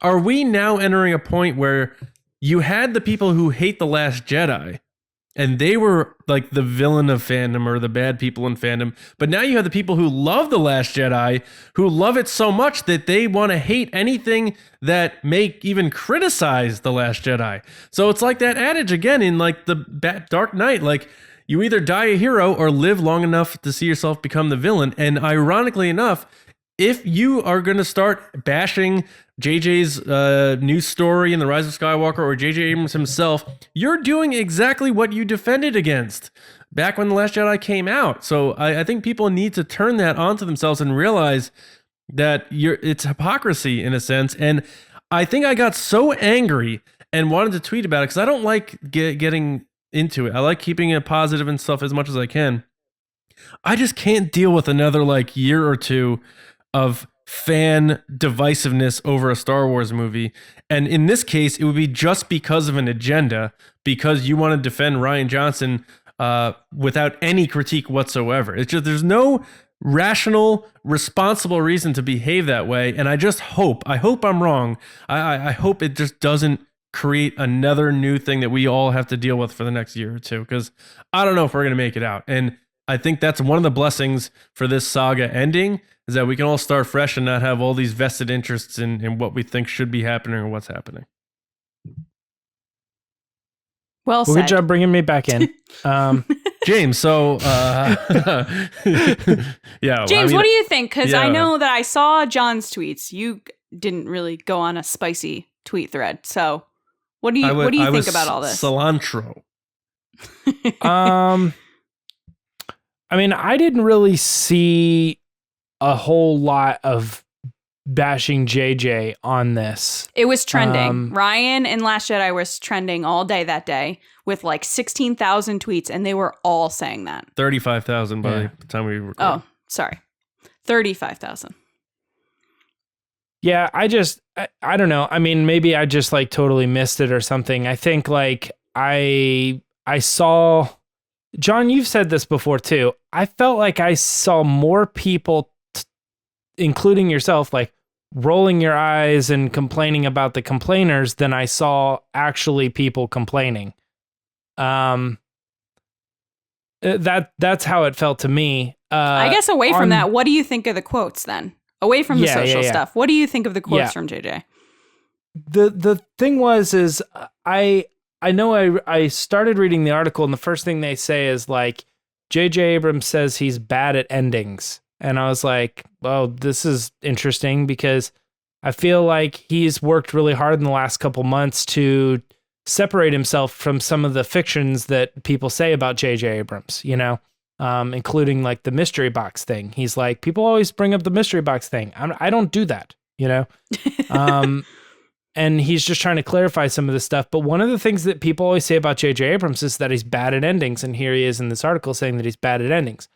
are we now entering a point where you had the people who hate The Last Jedi, and they were like the villain of fandom or the bad people in fandom. But now you have the people who love The Last Jedi, who love it so much that they want to hate anything that may even criticize The Last Jedi. So it's like that adage again in like the Dark Knight, like you either die a hero or live long enough to see yourself become the villain. And ironically enough, if you are going to start bashing JJ's new story in The Rise of Skywalker or JJ Abrams himself, you're doing exactly what you defended against. back when The Last Jedi came out. So I think people need to turn that onto themselves and realize that it's hypocrisy in a sense. And I think I got so angry and wanted to tweet about it because I don't like getting into it. I like keeping it positive and stuff as much as I can. I just can't deal with another like year or two of fan divisiveness over a Star Wars movie. And in this case, it would be just because of an agenda, because you want to defend Rian Johnson without any critique whatsoever. It's just, there's no rational, responsible reason to behave that way. And I hope I'm wrong. I hope it just doesn't create another new thing that we all have to deal with for the next year or two, because I don't know if we're going to make it out. And I think that's one of the blessings for this saga ending, is that we can all start fresh and not have all these vested interests in what we think should be happening or what's happening. Well said. Good job bringing me back in. James, so yeah. James, what do you think? Because I know that I saw John's tweets. You didn't really go on a spicy tweet thread. So what do you think about all this? Cilantro. I mean, I didn't really see a whole lot of bashing JJ on this. It was trending. Ryan and Last Jedi was trending all day that day with like 16,000 tweets, and they were all saying that. 35,000 by the time we record. Oh, sorry. 35,000. Yeah, I don't know. I mean, maybe I just like totally missed it or something. I think like I saw, John, you've said this before too. I felt like I saw more people, including yourself, like rolling your eyes and complaining about the complainers than I saw actually people complaining. That's how it felt to me. I guess away from that, what do you think of the quotes then? Away from the social stuff, what do you think of the quotes from JJ? The thing is I know I started reading the article, and the first thing they say is like, J.J. Abrams says he's bad at endings. And I was like, well, this is interesting, because I feel like he's worked really hard in the last couple months to separate himself from some of the fictions that people say about J.J. Abrams, you know, including like the mystery box thing. He's like, people always bring up the mystery box thing. I don't do that, you know? And he's just trying to clarify some of this stuff. But one of the things that people always say about J.J. Abrams is that he's bad at endings. And here he is in this article saying that he's bad at endings.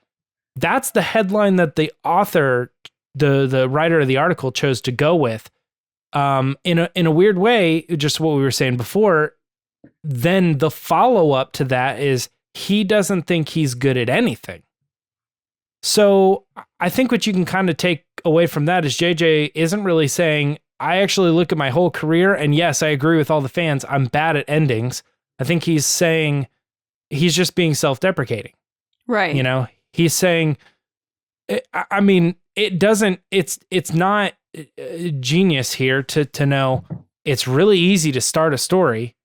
That's the headline that the author, the writer of the article, chose to go with. In a weird way, just what we were saying before, then the follow-up to that is he doesn't think he's good at anything. So I think what you can kind of take away from that is JJ isn't really saying, I actually look at my whole career, and yes, I agree with all the fans, I'm bad at endings. I think he's saying he's just being self-deprecating. Right. You know, he's saying, I mean, it's not genius here to know it's really easy to start a story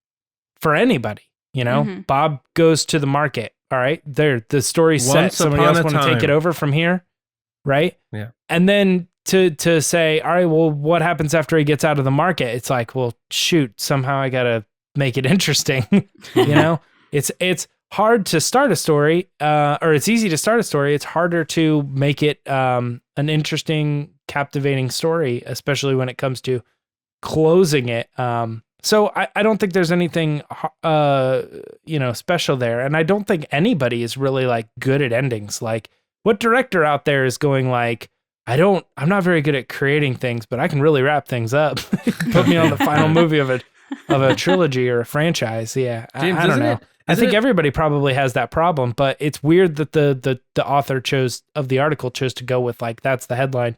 for anybody. You know, Bob goes to the market. All right, the story's set. Somebody else want to take it over from here, right? Yeah. And then to say, all right, well, what happens after he gets out of the market? It's like, well, shoot, somehow I gotta make it interesting. You know, it's hard to start a story, or it's easy to start a story. It's harder to make it an interesting, captivating story, especially when it comes to closing it. So I don't think there's anything, special there. And I don't think anybody is really like good at endings. Like, what director out there is going like, I'm not very good at creating things, but I can really wrap things up. Put me on the final movie of a trilogy or a franchise. Yeah. James, I don't know. I think everybody probably has that problem, but it's weird that the author of the article chose to go with like, that's the headline.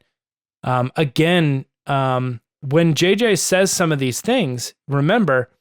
When JJ says some of these things, remember,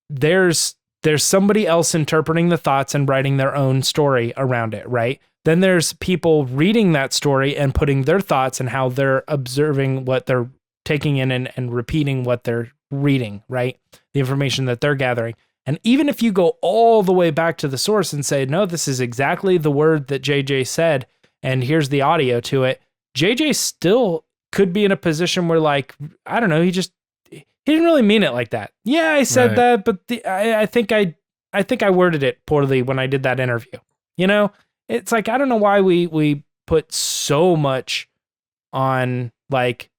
there's somebody else interpreting the thoughts and writing their own story around it, right? Then there's people reading that story and putting their thoughts and how they're observing what they're taking in and repeating what they're reading, right? The information that they're gathering. And even if you go all the way back to the source and say, no, this is exactly the word that JJ said, and here's the audio to it, JJ still could be in a position where, like, I don't know, he didn't really mean it like that. Yeah, I said that, but I think I think I worded it poorly when I did that interview. You know, it's like, I don't know why we put so much on, like,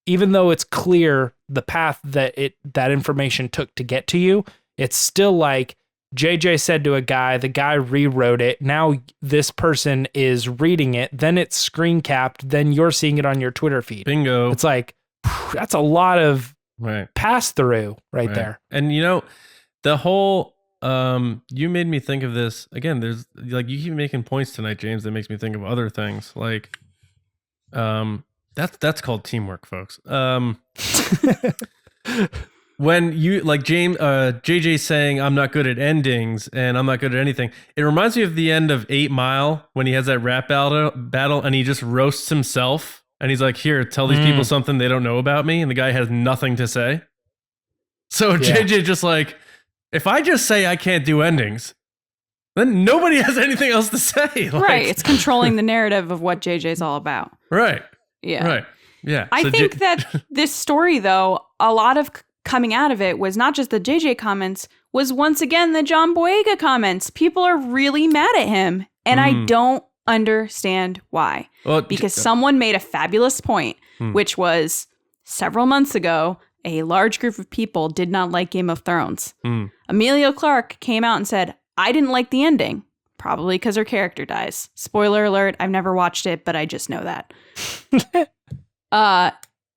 even though it's clear the path that information took to get to you, it's still like JJ said to a guy, the guy rewrote it. Now this person is reading it, then it's screen capped, then you're seeing it on your Twitter feed. Bingo. It's like, that's a lot of pass through right there. And you know, the whole you made me think of this again. There's like, you keep making points tonight, James, that makes me think of other things. Like that's called teamwork, folks. When you like JJ saying I'm not good at endings and I'm not good at anything, it reminds me of the end of 8 Mile when he has that rap battle and he just roasts himself and he's like, here, tell these people something they don't know about me, and the guy has nothing to say. So JJ just like, if I just say I can't do endings, then nobody has anything else to say. Like, right. It's controlling the narrative of what JJ's all about. Right. Yeah. Right. Yeah. I think that this story, though, a lot of coming out of it was not just the JJ comments, was once again the John Boyega comments. People are really mad at him, and I don't understand why. Well, because someone made a fabulous point, which was several months ago, a large group of people did not like Game of Thrones. Emilia Clarke came out and said, I didn't like the ending, probably because her character dies. Spoiler alert, I've never watched it, but I just know that.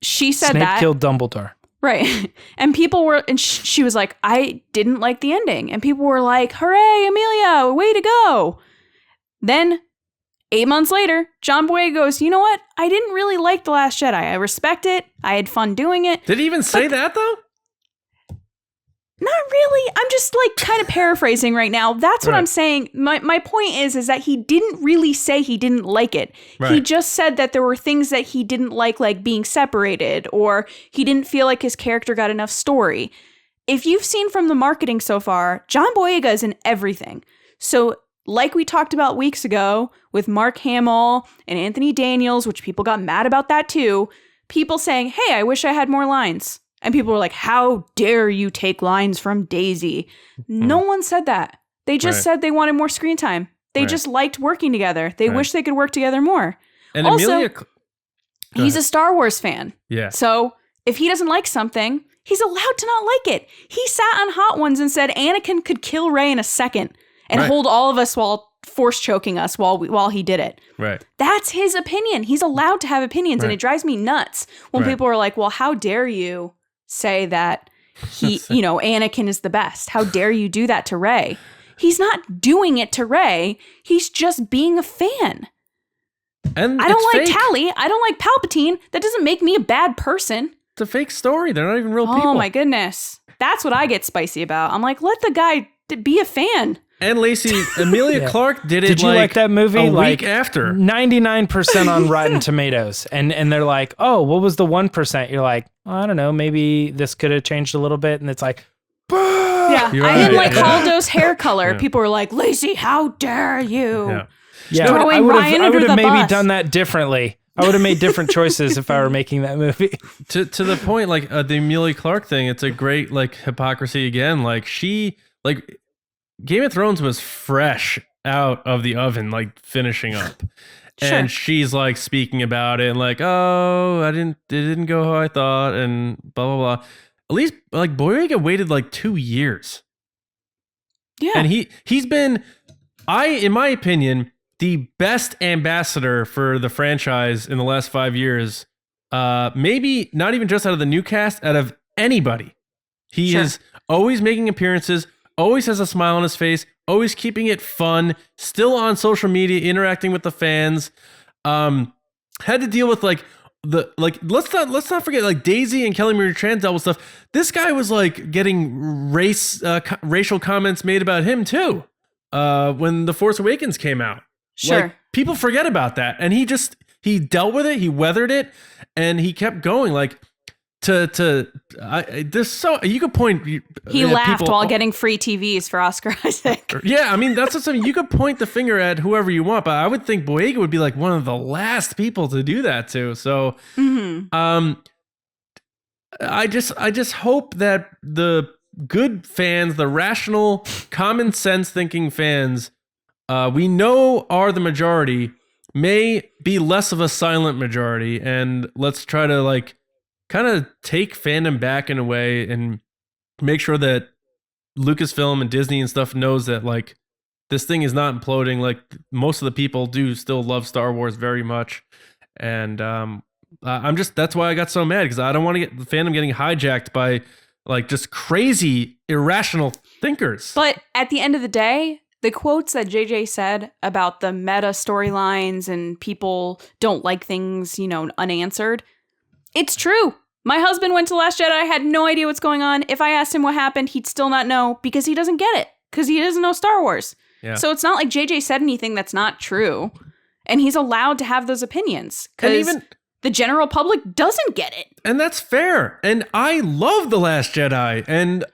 She said Snape that. killed Dumbledore. Right. And people were, and she was like, I didn't like the ending. And people were like, hooray, Emilia, way to go. Then 8 months later, John Boyega goes, you know what? I didn't really like The Last Jedi. I respect it. I had fun doing it. Did he even say that, though? Not really. I'm just like kind of paraphrasing right now. That's what I'm saying. My point is that he didn't really say he didn't like it. He just said that there were things that he didn't like being separated, or he didn't feel like his character got enough story. If you've seen from the marketing so far, John Boyega is in everything. So like we talked about weeks ago with Mark Hamill and Anthony Daniels, which people got mad about that too, people saying, hey, I wish I had more lines. And people were like, how dare you take lines from Daisy? No one said that. They just said they wanted more screen time. They just liked working together. They wish they could work together more. And also, he's a Star Wars fan. Yeah. So if he doesn't like something, he's allowed to not like it. He sat on Hot Ones and said Anakin could kill Rey in a second and hold all of us while force choking us while he did it. Right. That's his opinion. He's allowed to have opinions, and it drives me nuts when people are like, well, how dare you say that Anakin is the best? How dare you do that to Rey? He's not doing it to Rey. He's just being a fan. And I don't like fake. Tally. I don't like Palpatine. That doesn't make me a bad person. It's a fake story. They're not even real people. Oh my goodness. That's what I get spicy about. I'm like, let the guy be a fan. And Lacey, Emilia Clarke did it. Did you like that movie? A like week after. 99% on Rotten Tomatoes. And they're like, oh, what was the 1%? You're like, oh, I don't know. Maybe this could have changed a little bit. And it's like, yeah, I didn't like Haldo's hair color. People were like, Lacey, how dare you? Yeah, throwing Ryan I under would the have maybe bus. done that differently. I would have made different choices if I were making that movie. To the point, like the Emilia Clarke thing, it's a great like hypocrisy again. Like Game of Thrones was fresh out of the oven, like finishing up. And she's like speaking about it and like, oh, it didn't go how I thought and blah, blah, blah. At least like Boyega waited like 2 years. Yeah. And he's been, in my opinion, the best ambassador for the franchise in the last 5 years. Maybe not even just out of the new cast, out of anybody. He is always making appearances, always has a smile on his face, always keeping it fun, still on social media, interacting with the fans. Had to deal with like let's not forget like Daisy and Kelly Marie Tran dealt with stuff. This guy was like getting racial comments made about him too. When The Force Awakens came out. Sure. Like, people forget about that. And he dealt with it, he weathered it, and he kept going. Like there's so you could point. He laughed while getting free TVs for Oscar Isaac. Yeah, I mean that's what something you could point the finger at whoever you want, but I would think Boyega would be like one of the last people to do that too. So, I just hope that the good fans, the rational, common sense thinking fans, we know are the majority, may be less of a silent majority. And let's try to like kind of take fandom back in a way and make sure that Lucasfilm and Disney and stuff knows that like this thing is not imploding. Like most of the people do still love Star Wars very much. And that's why I got so mad, because I don't want to get the fandom getting hijacked by like just crazy, irrational thinkers. But at the end of the day, the quotes that JJ said about the meta storylines and people don't like things, unanswered, it's true. My husband went to Last Jedi, had no idea what's going on. If I asked him what happened, he'd still not know because he doesn't get it, because he doesn't know Star Wars. Yeah. So it's not like JJ said anything that's not true. And he's allowed to have those opinions because the general public doesn't get it. And that's fair. And I love The Last Jedi. And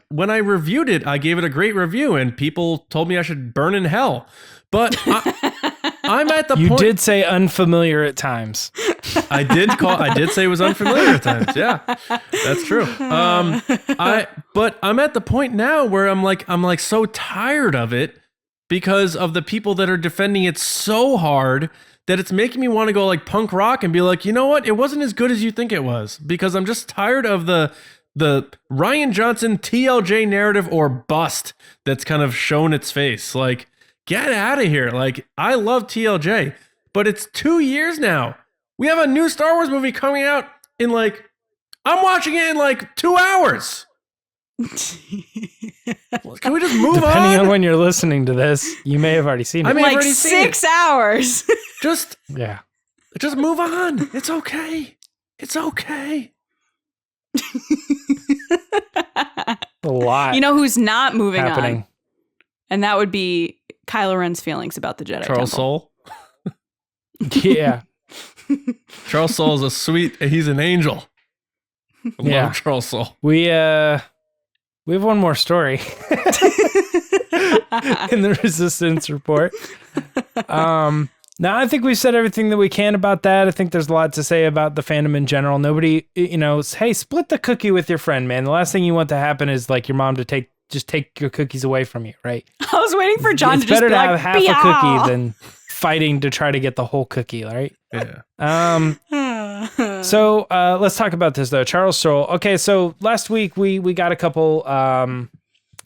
when I reviewed it, I gave it a great review and people told me I should burn in hell. But I'm at the point. You did say unfamiliar at times. I did say it was unfamiliar at times. Yeah, that's true. But I'm at the point now where I'm like so tired of it because of the people that are defending it so hard that it's making me want to go like punk rock and be like, you know what? It wasn't as good as you think it was, because I'm just tired of the Rian Johnson TLJ narrative or bust that's kind of shown its face. Like, get out of here. Like, I love TLJ, but it's 2 years now. We have a new Star Wars movie coming out in like, I'm watching it in like 2 hours. Can we just move Depending on when you're listening to this, you may have already seen it. I mean, like 6 hours. Just move on. It's okay. It's okay. A lot. You know who's not moving happening on? And that would be Kylo Ren's feelings about the Jedi Charles Temple. Soule. Yeah. Charles Soule is he's an angel. I love Charles Soule. We have one more story in the Resistance report. Now I think we've said everything that we can about that. I think there's a lot to say about the fandom in general. Nobody, hey, split the cookie with your friend, man. The last thing you want to happen is like your mom to take your cookies away from you, right? I was waiting for John to just be like, it's better to have half a cookie than fighting to try to get the whole cookie, right? Yeah. So let's talk about this though. Charles Soule. Okay, so last week we got a couple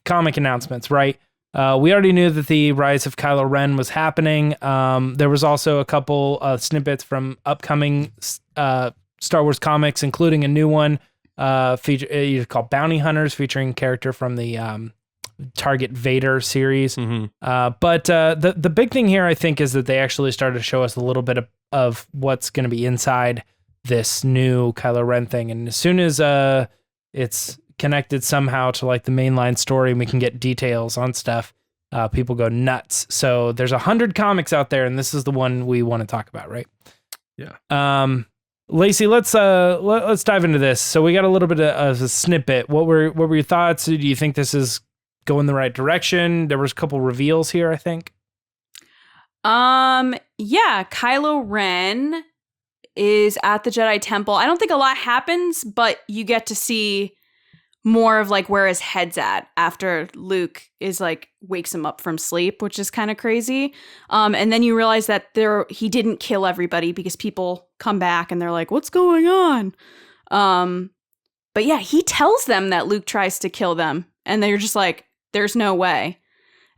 comic announcements, right? We already knew that the Rise of Kylo Ren was happening. There was also a couple snippets from upcoming Star Wars comics, including a new one called Bounty Hunters, featuring a character from the Target Vader series. Mm-hmm. But the big thing here, I think, is that they actually started to show us a little bit of what's going to be inside this new Kylo Ren thing. And as soon as it's connected somehow to like the mainline story and we can get details on stuff, people go nuts. So there's 100 comics out there, and this is the one we want to talk about, right? Yeah. Lacey, let's dive into this. So we got a little bit of a snippet. What were your thoughts? Do you think this is going the right direction? There was a couple reveals here, I think. Yeah, Kylo Ren is at the Jedi Temple. I don't think a lot happens, but you get to see more of like where his head's at after Luke is like wakes him up from sleep, which is kind of crazy. And then you realize that he didn't kill everybody, because people come back and they're like, what's going on? But yeah, he tells them that Luke tries to kill them, and they're just like, there's no way.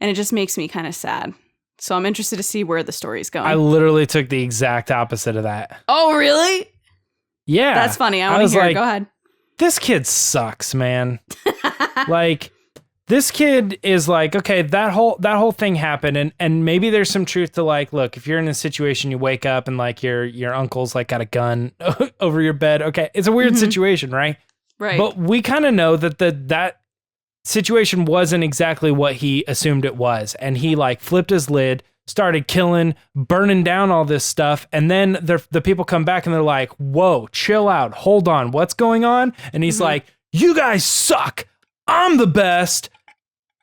And it just makes me kind of sad. So I'm interested to see where the story's going. I literally took the exact opposite of that. Oh, really? Yeah. That's funny. I want to hear it. Go ahead. This kid sucks, man. Like, this kid is like, okay, that whole thing happened, and maybe there's some truth to like, look, if you're in a situation, you wake up and like your uncle's like got a gun over your bed. Okay, it's a weird situation, right? Right. But we kind of know that that situation wasn't exactly what he assumed it was, and he like flipped his lid, started killing, burning down all this stuff, and then the people come back and they're like, whoa, chill out, hold on, what's going on? And he's like, you guys suck, I'm the best,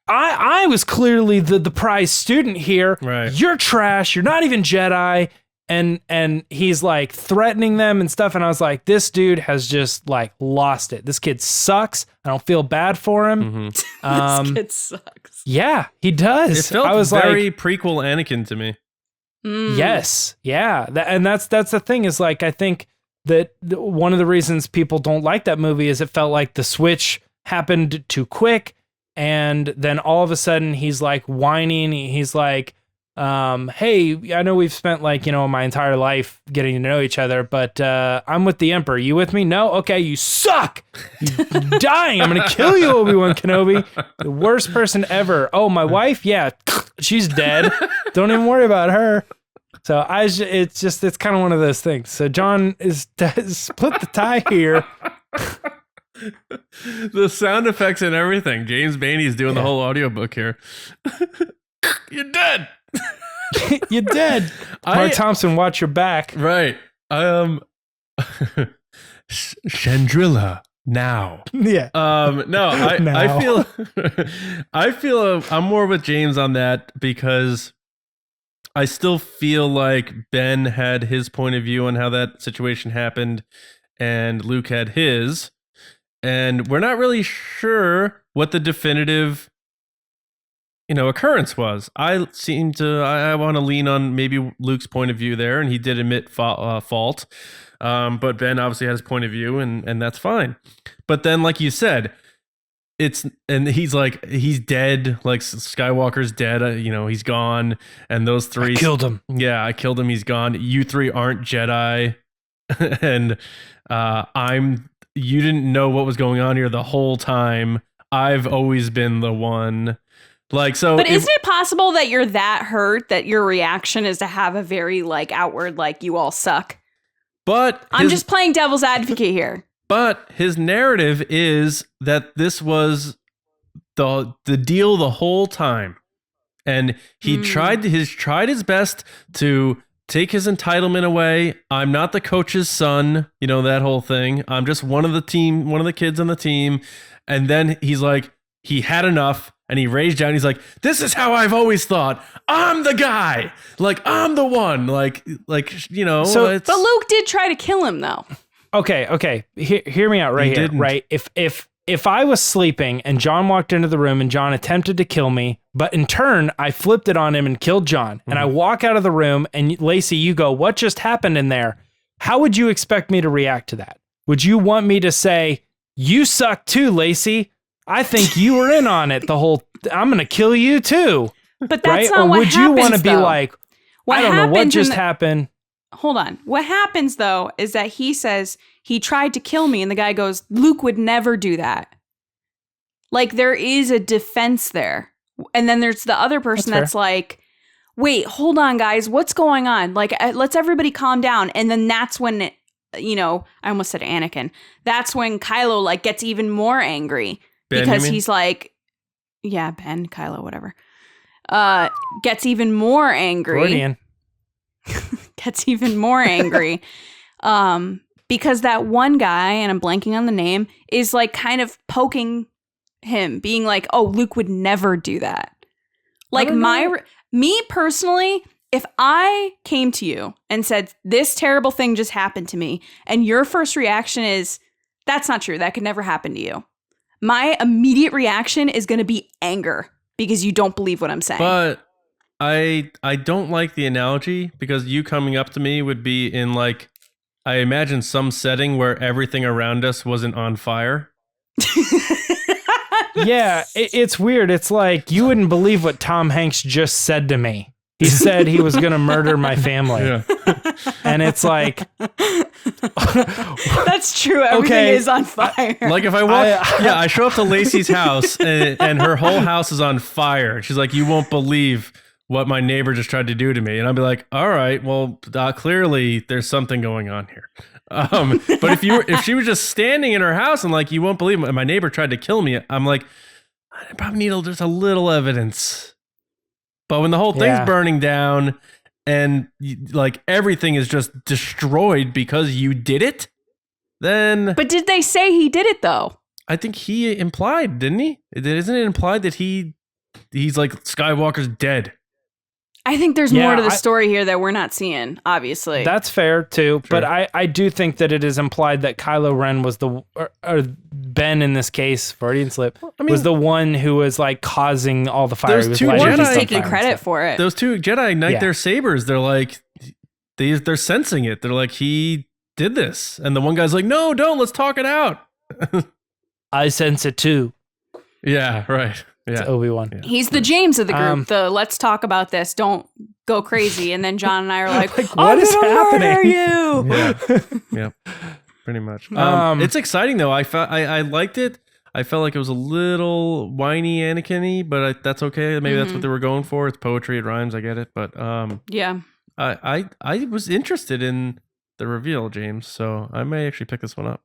I was clearly the prize student here, right? You're trash, you're not even Jedi, and he's like threatening them and stuff. And I was like, this dude has just like lost it. This kid sucks. I don't feel bad for him. This kid sucks. Yeah, he does. It felt I was very like, prequel Anakin to me. Yes. Yeah. And that's the thing is like, I think that one of the reasons people don't like that movie is it felt like the switch happened too quick. And then all of a sudden he's like whining. He's like, hey, I know we've spent like, my entire life getting to know each other, but I'm with the Emperor. You with me? No? Okay, you suck. You're dying. I'm going to kill you, Obi-Wan Kenobi. The worst person ever. Oh, my wife? Yeah, she's dead. Don't even worry about her. So it's kind of one of those things. So John is split the tie here. The sound effects and everything. James Baney's doing the whole audiobook here. You're dead. You're dead. Mark Thompson, watch your back. Right. Chandrilla now. Yeah. No, I feel I'm more with James on that because I still feel like Ben had his point of view on how that situation happened and Luke had his. And we're not really sure what the definitive, occurrence was. I want to lean on maybe Luke's point of view there, and he did admit fault. But Ben obviously has his point of view, and that's fine. But then, like you said, he's like, he's dead. Like Skywalker's dead. He's gone. And those three I killed him. Yeah, I killed him. He's gone. You three aren't Jedi, and you didn't know what was going on here the whole time. I've always been the one. Like, so. But isn't it possible that you're that hurt that your reaction is to have a very like outward, like you all suck? But I'm just playing devil's advocate here. But his narrative is that this was the deal the whole time. And he tried his best to take his entitlement away. I'm not the coach's son, that whole thing. I'm just one of the team, one of the kids on the team. And then he's like, he had enough and he raged out. And he's like, this is how I've always thought. I'm the guy. Like, I'm the one. Like, So, but Luke did try to kill him though. Okay. Hear me out right here. Didn't. Right. If I was sleeping and John walked into the room and John attempted to kill me, but in turn I flipped it on him and killed John, and I walk out of the room and Lacey, you go, what just happened in there? How would you expect me to react to that? Would you want me to say, you suck too, Lacey? I think you were in on it I'm going to kill you too. But that's not what happens, or would you want to be though. Like, I don't know what just happened. Hold on. What happens though is that he says he tried to kill me and the guy goes, Luke would never do that. Like there is a defense there. And then there's the other person that's like, wait, hold on guys, what's going on? Like let's everybody calm down. And then that's when, I almost said Anakin. That's when Kylo like gets even more angry because he's like, yeah, Ben, Kylo, whatever. Gets even more angry. Freudian. Gets even more angry because that one guy, and I'm blanking on the name, is like kind of poking him, being like, oh, Luke would never do that. Like me personally, if I came to you and said, this terrible thing just happened to me, and your first reaction is, that's not true, that could never happen to you. My immediate reaction is going to be anger because you don't believe what I'm saying. But I don't like the analogy because you coming up to me would be in like, I imagine some setting where everything around us wasn't on fire. Yeah, it's weird. It's like, you wouldn't believe what Tom Hanks just said to me. He said he was going to murder my family. Yeah. And it's like... That's true. Everything is on fire. Like if I walk... I show up to Lacey's house and her whole house is on fire. She's like, you won't believe what my neighbor just tried to do to me. And I'd be like, all right, well, clearly there's something going on here. But if she was just standing in her house and like, you won't believe my neighbor tried to kill me, I'm like, I probably need just a little evidence. But when the whole thing's burning down and like everything is just destroyed because you did it, then... But did they say he did it though? I think he implied, didn't he? Isn't it implied that he's like, Skywalker's dead? I think there's more to the story here that we're not seeing, obviously. That's fair, too. Sure. But I do think that it is implied that Kylo Ren was or Ben in this case, Freudian slip, was the one who was like causing all the fire. Those two Jedi taking credit for it. Those two Jedi ignite their sabers. They're like, they're sensing it. They're like, he did this. And the one guy's like, no, don't. Let's talk it out. I sense it, too. Yeah, right. Yeah. It's Obi-Wan. Yeah. He's the James of the group. Let's talk about this. Don't go crazy. And then John and I are like what is happening? You? Yeah, pretty much. It's exciting though. I liked it. I felt like it was a little whiny Anakin-y, but that's okay. Maybe that's what they were going for. It's poetry. It rhymes. I get it. But yeah, I was interested in the reveal, James. So I may actually pick this one up.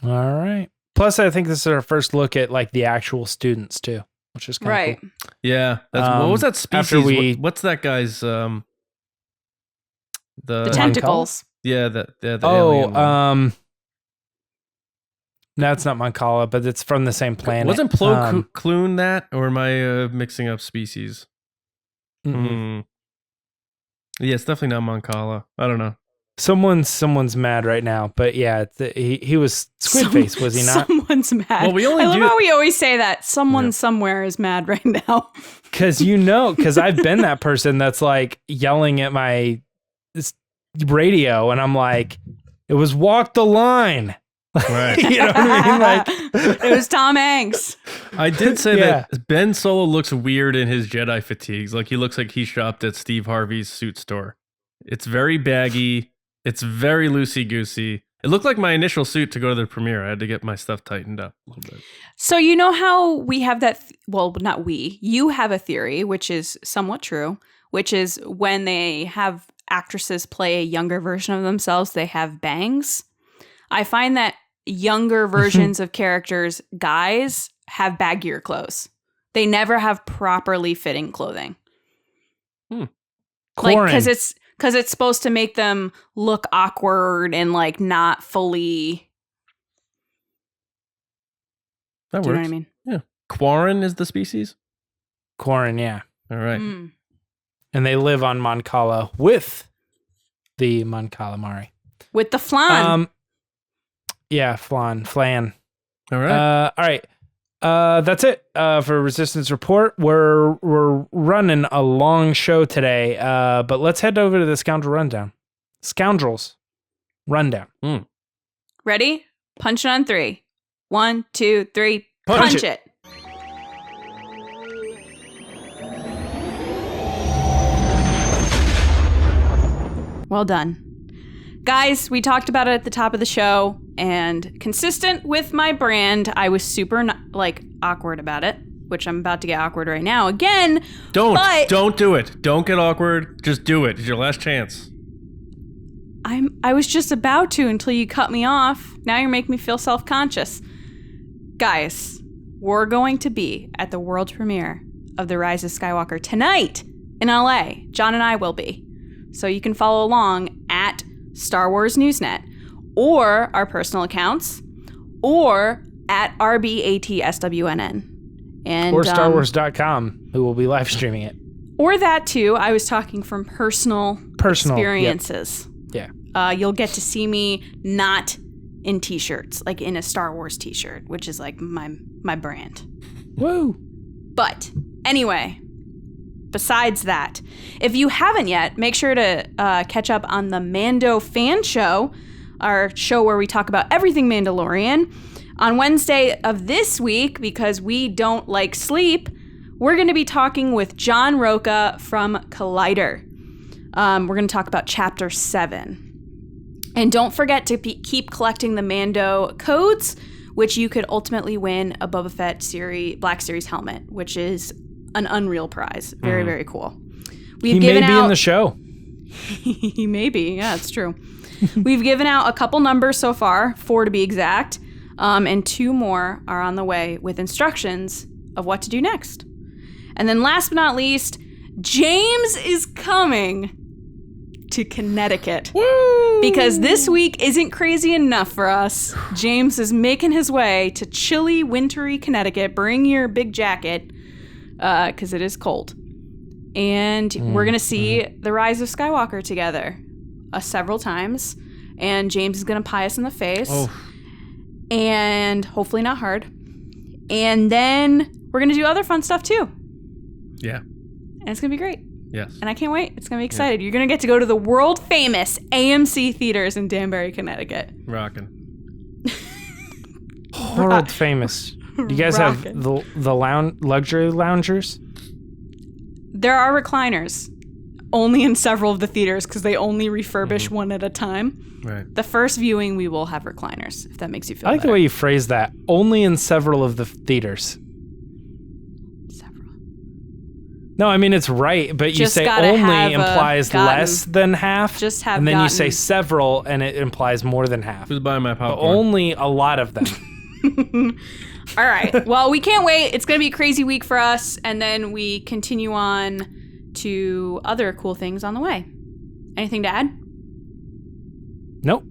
All right. Plus, I think this is our first look at like the actual students too, which is kind of cool. Yeah, what was that species? What's that guy's? The tentacles. Yeah, the alien one. No, it's not Mancala, but it's from the same planet. Wasn't Plo Koon that, or am I mixing up species? Yeah, it's definitely not Mancala. I don't know. Someone's mad right now, but yeah, he was Squid Face, was he not? Someone's mad. Well, I love how we always say that. Someone somewhere is mad right now. Because I've been that person that's like yelling at my radio, and I'm like, it was Walk the Line. Right. You know what I mean? Like, it was Tom Hanks. I did say that Ben Solo looks weird in his Jedi fatigues. Like he looks like he shopped at Steve Harvey's suit store. It's very baggy. It's very loosey-goosey. It looked like my initial suit to go to the premiere. I had to get my stuff tightened up a little bit. So you know how we have that, well, not we, you have a theory, which is somewhat true, which is when they have actresses play a younger version of themselves, they have bangs. I find that younger versions of characters, guys, have baggier clothes. They never have properly fitting clothing. Like, because it's supposed to make them look awkward and like not fully. That works. You know what I mean? Yeah. Quarren is the species? Quarren, yeah. All right. And they live on Mancala with the Mon Calamari. With the flan. Yeah, flan. All right. All right. That's it for Resistance Report. We're running a long show today, but let's head over to the Scoundrels Rundown. Ready? Punch it on 3. 1, 2, 3. Punch it. Well done. Guys, we talked about it at the top of the show, and consistent with my brand, I was super awkward about it, which I'm about to get awkward right now again. Don't do it. Don't get awkward. Just do it. It's your last chance. I was just about to until you cut me off. Now you're making me feel self-conscious. Guys, we're going to be at the world premiere of The Rise of Skywalker tonight in LA. John and I will be. So you can follow along at Star Wars Newsnet, or our personal accounts, or at RBATSWNN. And, or StarWars.com, who will be live streaming it. Or that too. I was talking from personal experiences. Yep. Yeah. You'll get to see me not in t-shirts, like in a Star Wars t-shirt, which is like my brand. Woo! But anyway, besides that, if you haven't yet, make sure to catch up on the Mando Fan Show, our show where we talk about everything Mandalorian. On Wednesday of this week, because we don't like sleep, we're going to be talking with John Roca from Collider. We're going to talk about Chapter 7. And don't forget to keep collecting the Mando codes, which you could ultimately win a Boba Fett Black Series helmet, which is an unreal prize. Very, very cool. He may be in the show. He may be. Yeah, it's true. We've given out a couple numbers so far, 4 to be exact, and 2 more are on the way with instructions of what to do next. And then last but not least, James is coming to Connecticut. Woo! Because this week isn't crazy enough for us. James is making his way to chilly, wintry Connecticut. Bring your big jacket, because it is cold. And we're going to see the Rise of Skywalker together several times. And James is going to pie us in the face. Oh. And hopefully not hard. And then we're going to do other fun stuff too. Yeah. And it's going to be great. Yes. And I can't wait. It's going to be excited. Yeah. You're going to get to go to the world famous AMC theaters in Danbury, Connecticut. Rockin'. World famous. Do you guys have the luxury loungers? There are recliners, only in several of the theaters because they only refurbish one at a time. Right. The first viewing, we will have recliners, if that makes you feel I like better. the way you phrase that. Only in several of the theaters. Several. No, I mean, it's right, but you Just say only implies less than half. And then you say several, and it implies more than half. Who's buying my popcorn? But only a lot of them. All right. Well, we can't wait. It's going to be a crazy week for us. And then we continue on to other cool things on the way. Anything to add? Nope.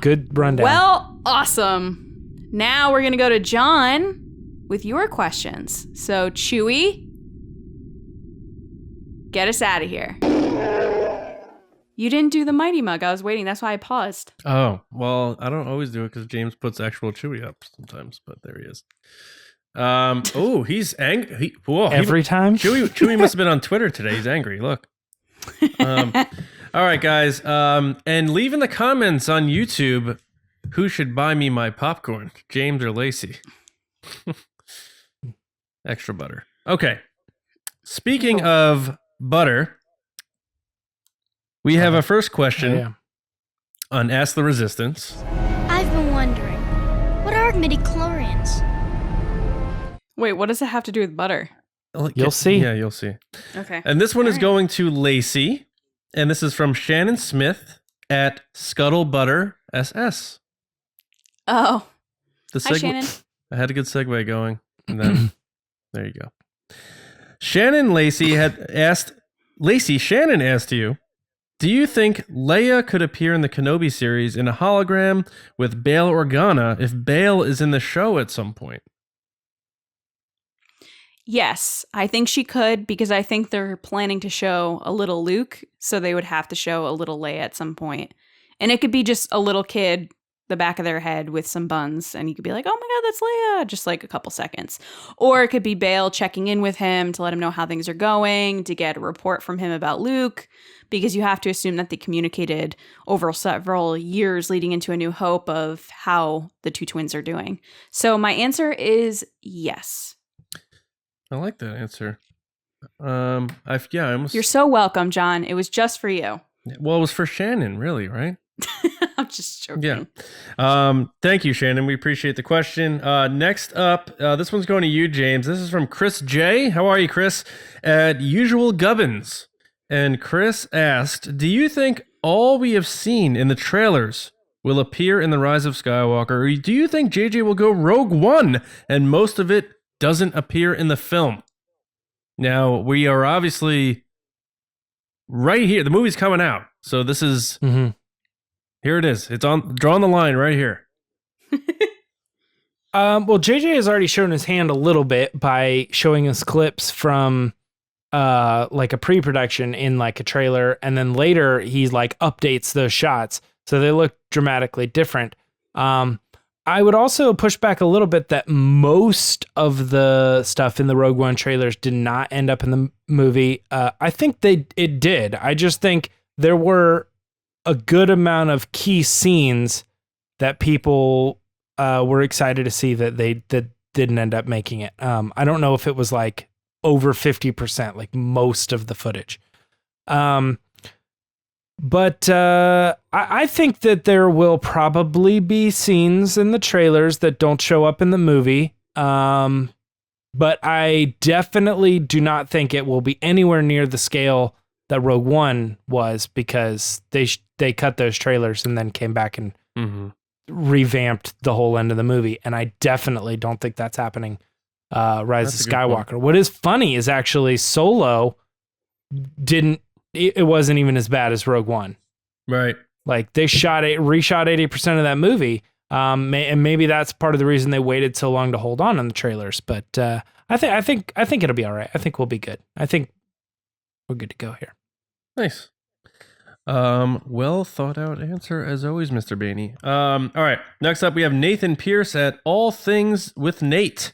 Good rundown. Well, awesome. Now we're going to go to John with your questions. So, Chewie, get us out of here. You didn't do the Mighty Mug. I was waiting. That's why I paused. Oh, well, I don't always do it because James puts actual Chewie up sometimes, but there he is. Oh, he's angry. Every time? Chewie must have been on Twitter today. He's angry. Look. All right, guys. And leave in the comments on YouTube who should buy me my popcorn, James or Lacey. Extra butter. Okay. Speaking of butter, we have a first question on Ask the Resistance. I've been wondering, what are midichlorians? Wait, what does it have to do with butter? You'll see. Yeah, you'll see. Okay. And this one is going to Lacey, and this is from Shannon Smith at Scuttlebutter SS. Oh. Hi, Shannon. I had a good segue going, and then there you go. Shannon asked you, do you think Leia could appear in the Kenobi series in a hologram with Bail Organa if Bail is in the show at some point? Yes, I think she could because I think they're planning to show a little Luke, so they would have to show a little Leia at some point. And it could be just a little kid, the back of their head with some buns, and you could be like, oh my God, that's Leia, just like a couple seconds. Or it could be Bail checking in with him to let him know how things are going, to get a report from him about Luke, because you have to assume that they communicated over several years leading into A New Hope of how the two twins are doing. So my answer is yes. I like that answer. I almost... You're so welcome, John. It was just for you. Well, it was for Shannon, really, right? I'm just joking. Yeah. Thank you, Shannon. We appreciate the question. Next up, this one's going to you, James. This is from Chris J. How are you, Chris? At Usual Gubbins. And Chris asked, do you think all we have seen in the trailers will appear in The Rise of Skywalker? Or do you think JJ will go Rogue One and most of it doesn't appear in the film? Now, we are obviously right here. The movie's coming out. So this is, here it is. It's on, drawing the line right here. Well, JJ has already shown his hand a little bit by showing us clips from like a pre-production in like a trailer, and then later he like updates those shots so they look dramatically different. I would also push back a little bit that most of the stuff in the Rogue One trailers did not end up in the movie. I think it did. I just think there were a good amount of key scenes that people were excited to see that didn't end up making it. I don't know if it was like over 50%, like most of the footage. But I think that there will probably be scenes in the trailers that don't show up in the movie. But I definitely do not think it will be anywhere near the scale that Rogue One was, because they cut those trailers and then came back and revamped the whole end of the movie. And I definitely don't think that's happening. Rise of Skywalker. What is funny is actually Solo it wasn't even as bad as Rogue One. Right. Like they reshot 80% of that movie. And maybe that's part of the reason they waited so long to hold on the trailers. But I think it'll be all right. I think we'll be good. I think we're good to go here. Nice. Well thought out answer as always, Mr. Baney. All right. Next up, we have Nathan Pierce at All Things with Nate.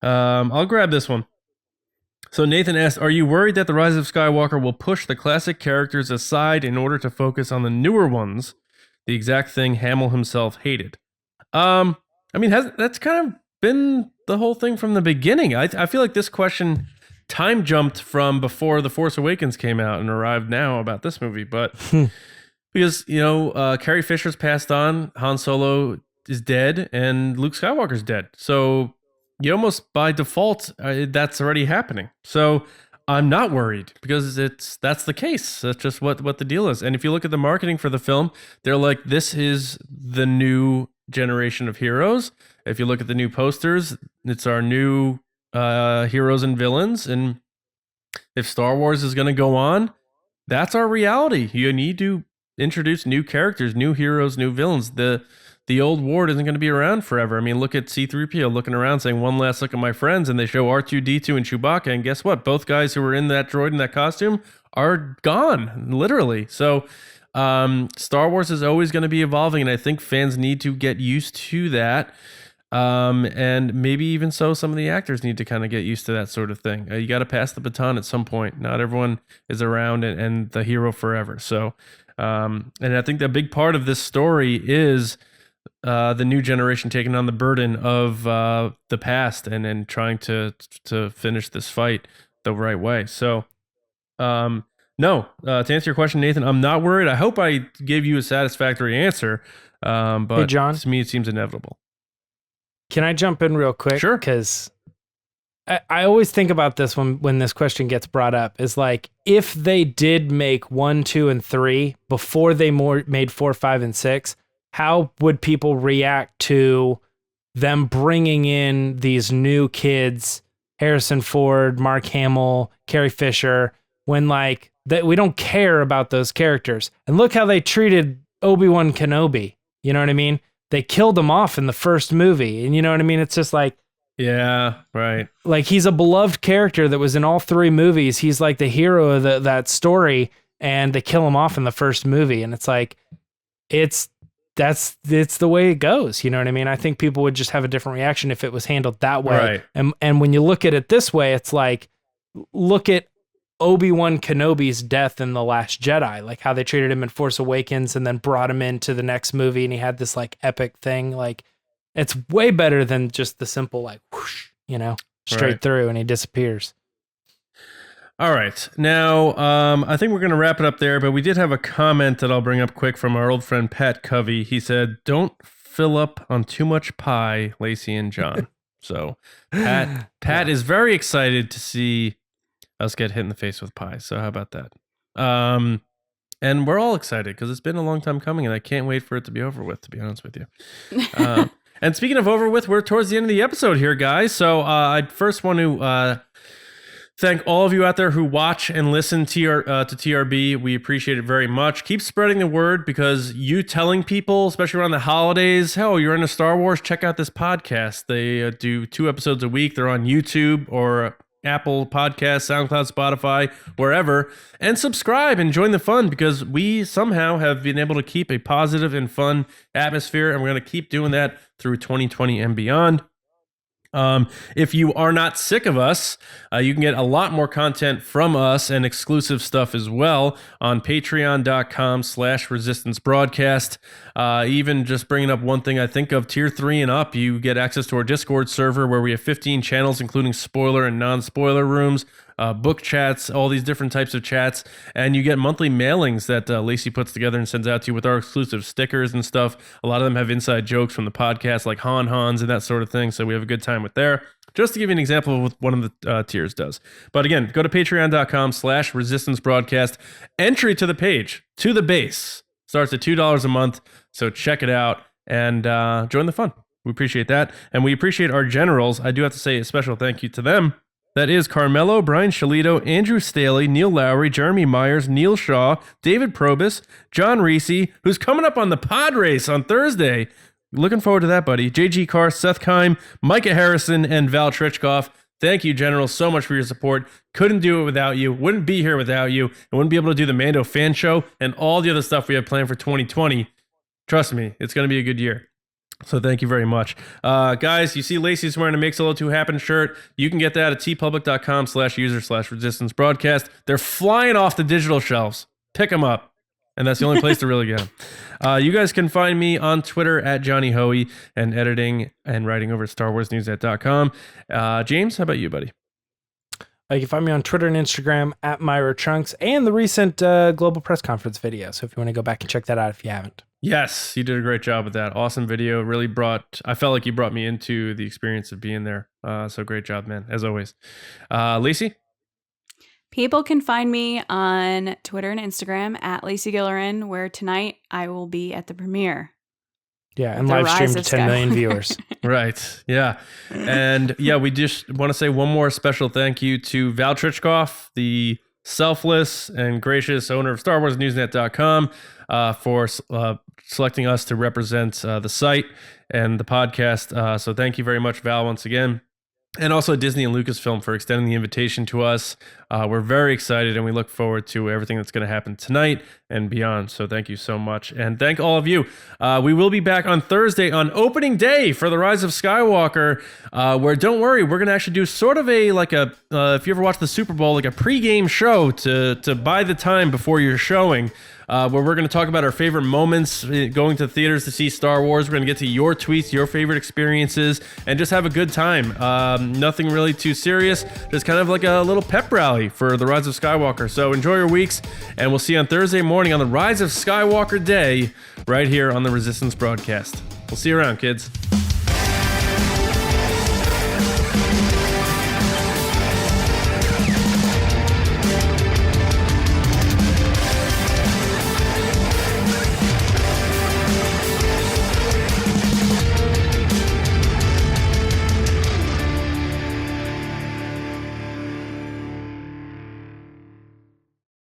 I'll grab this one. So Nathan asked, are you worried that the Rise of Skywalker will push the classic characters aside in order to focus on the newer ones? The exact thing Hamill himself hated. I mean, that's kind of been the whole thing from the beginning. I feel like this question time jumped from before The Force Awakens came out and arrived now about this movie. But because, Carrie Fisher's passed on, Han Solo is dead, and Luke Skywalker's dead. So you almost by default, that's already happening. So I'm not worried because that's the case. That's just what the deal is. And if you look at the marketing for the film, they're like, this is the new generation of heroes. If you look at the new posters, it's our new heroes and villains. And if Star Wars is going to go on, that's our reality. You need to introduce new characters, new heroes, new villains. The old ward isn't going to be around forever. I mean, look at C-3PO looking around saying, one last look at my friends, and they show R2-D2 and Chewbacca, and guess what? Both guys who were in that droid in that costume are gone, literally. So Star Wars is always going to be evolving, and I think fans need to get used to that. And maybe even so, some of the actors need to kind of get used to that sort of thing. You got to pass the baton at some point. Not everyone is around and the hero forever. So, and I think the big part of this story is the new generation taking on the burden of the past and trying to finish this fight the right way. So, no, to answer your question, Nathan, I'm not worried. I hope I gave you a satisfactory answer. But hey, John, to me, it seems inevitable. Can I jump in real quick? Sure. Because I always think about this when this question gets brought up, is like, if they did make 1, 2, and 3 before they made 4, 5, and 6, how would people react to them bringing in these new kids, Harrison Ford, Mark Hamill, Carrie Fisher, when like that we don't care about those characters? And look how they treated Obi-Wan Kenobi. You know what I mean? They killed him off in the first movie. And you know what I mean? It's just like, yeah, right. Like, he's a beloved character that was in all 3 movies. He's like the hero of that story, and they kill him off in the first movie. And it's like, it's the way it goes. You know what I mean? I think people would just have a different reaction if it was handled that way. Right. And when you look at it this way, it's like, look at Obi-Wan Kenobi's death in The Last Jedi, like how they treated him in Force Awakens and then brought him into the next movie, and he had this like epic thing. Like, it's way better than just the simple like whoosh, straight through and he disappears. All right. Now, I think we're going to wrap it up there, but we did have a comment that I'll bring up quick from our old friend Pat Covey. He said, don't fill up on too much pie, Lacey and John. So Pat is very excited to see us get hit in the face with pie. So how about that? And we're all excited because it's been a long time coming, and I can't wait for it to be over with, to be honest with you. And speaking of over with, we're towards the end of the episode here, guys. So I first want to thank all of you out there who watch and listen to TRB. We appreciate it very much. Keep spreading the word, because you telling people, especially around the holidays, hell, you're into Star Wars, check out this podcast. They do 2 episodes a week. They're on YouTube or Apple Podcasts, SoundCloud, Spotify, wherever, and subscribe and join the fun, because we somehow have been able to keep a positive and fun atmosphere, and we're going to keep doing that through 2020 and beyond. If you are not sick of us, you can get a lot more content from us and exclusive stuff as well on patreon.com/resistance broadcast. Even just bringing up one thing I think of, tier 3 and up, you get access to our Discord server where we have 15 channels, including spoiler and non-spoiler rooms, book chats, all these different types of chats, and you get monthly mailings that Lacey puts together and sends out to you with our exclusive stickers and stuff. A lot of them have inside jokes from the podcast, like Hans and that sort of thing, so we have a good time with there. Just to give you an example of what one of the tiers does. But again, go to patreon.com/resistance broadcast. Entry to the page, to the base, starts at $2 a month, so check it out and join the fun. We appreciate that, and we appreciate our generals. I do have to say a special thank you to them. That is Carmelo, Brian Shalito, Andrew Staley, Neil Lowry, Jeremy Myers, Neil Shaw, David Probus, John Reese, who's coming up on the pod race on Thursday. Looking forward to that, buddy. JG Carr, Seth Kime, Micah Harrison, and Val Trichkoff. Thank you, General, so much for your support. Couldn't do it without you. Wouldn't be here without you. And wouldn't be able to do the Mando fan show and all the other stuff we have planned for 2020. Trust me, it's going to be a good year. So thank you very much. Guys, you see Lacey's wearing a Makes a Little Too Happen shirt. You can get that at tpublic.com/user/resistance broadcast. They're flying off the digital shelves. Pick them up. And that's the only place to really get them. You guys can find me on Twitter at Johnny Hoey and editing and writing over at StarWarsNewsNet.com. James, how about you, buddy? You can find me on Twitter and Instagram at Myra Trunks and the recent Global Press Conference video. So if you want to go back and check that out if you haven't. Yes, you did a great job with that. Awesome video. Really I felt like you brought me into the experience of being there. So great job, man, as always. Lacey? People can find me on Twitter and Instagram at Lacey Gilleran, where tonight I will be at the premiere. Yeah, and live stream to 10 million viewers. Right, yeah. And yeah, we just want to say one more special thank you to Val Trichkoff, the selfless and gracious owner of StarWarsNewsNet.com, for selecting us to represent the site and the podcast. So thank you very much, Val, once again. And also Disney and Lucasfilm for extending the invitation to us. We're very excited and we look forward to everything that's going to happen tonight and beyond. So thank you so much. And thank all of you. We will be back on Thursday on opening day for the Rise of Skywalker, where don't worry, we're going to actually do sort of if you ever watch the Super Bowl, like a pregame show to buy the time before you're showing. Where we're going to talk about our favorite moments going to theaters to see Star Wars. We're going to get to your tweets, your favorite experiences, and just have a good time. Nothing really too serious, just kind of like a little pep rally for the Rise of Skywalker. So enjoy your weeks, and we'll see you on Thursday morning on the Rise of Skywalker Day right here on the Resistance broadcast. We'll see you around, kids.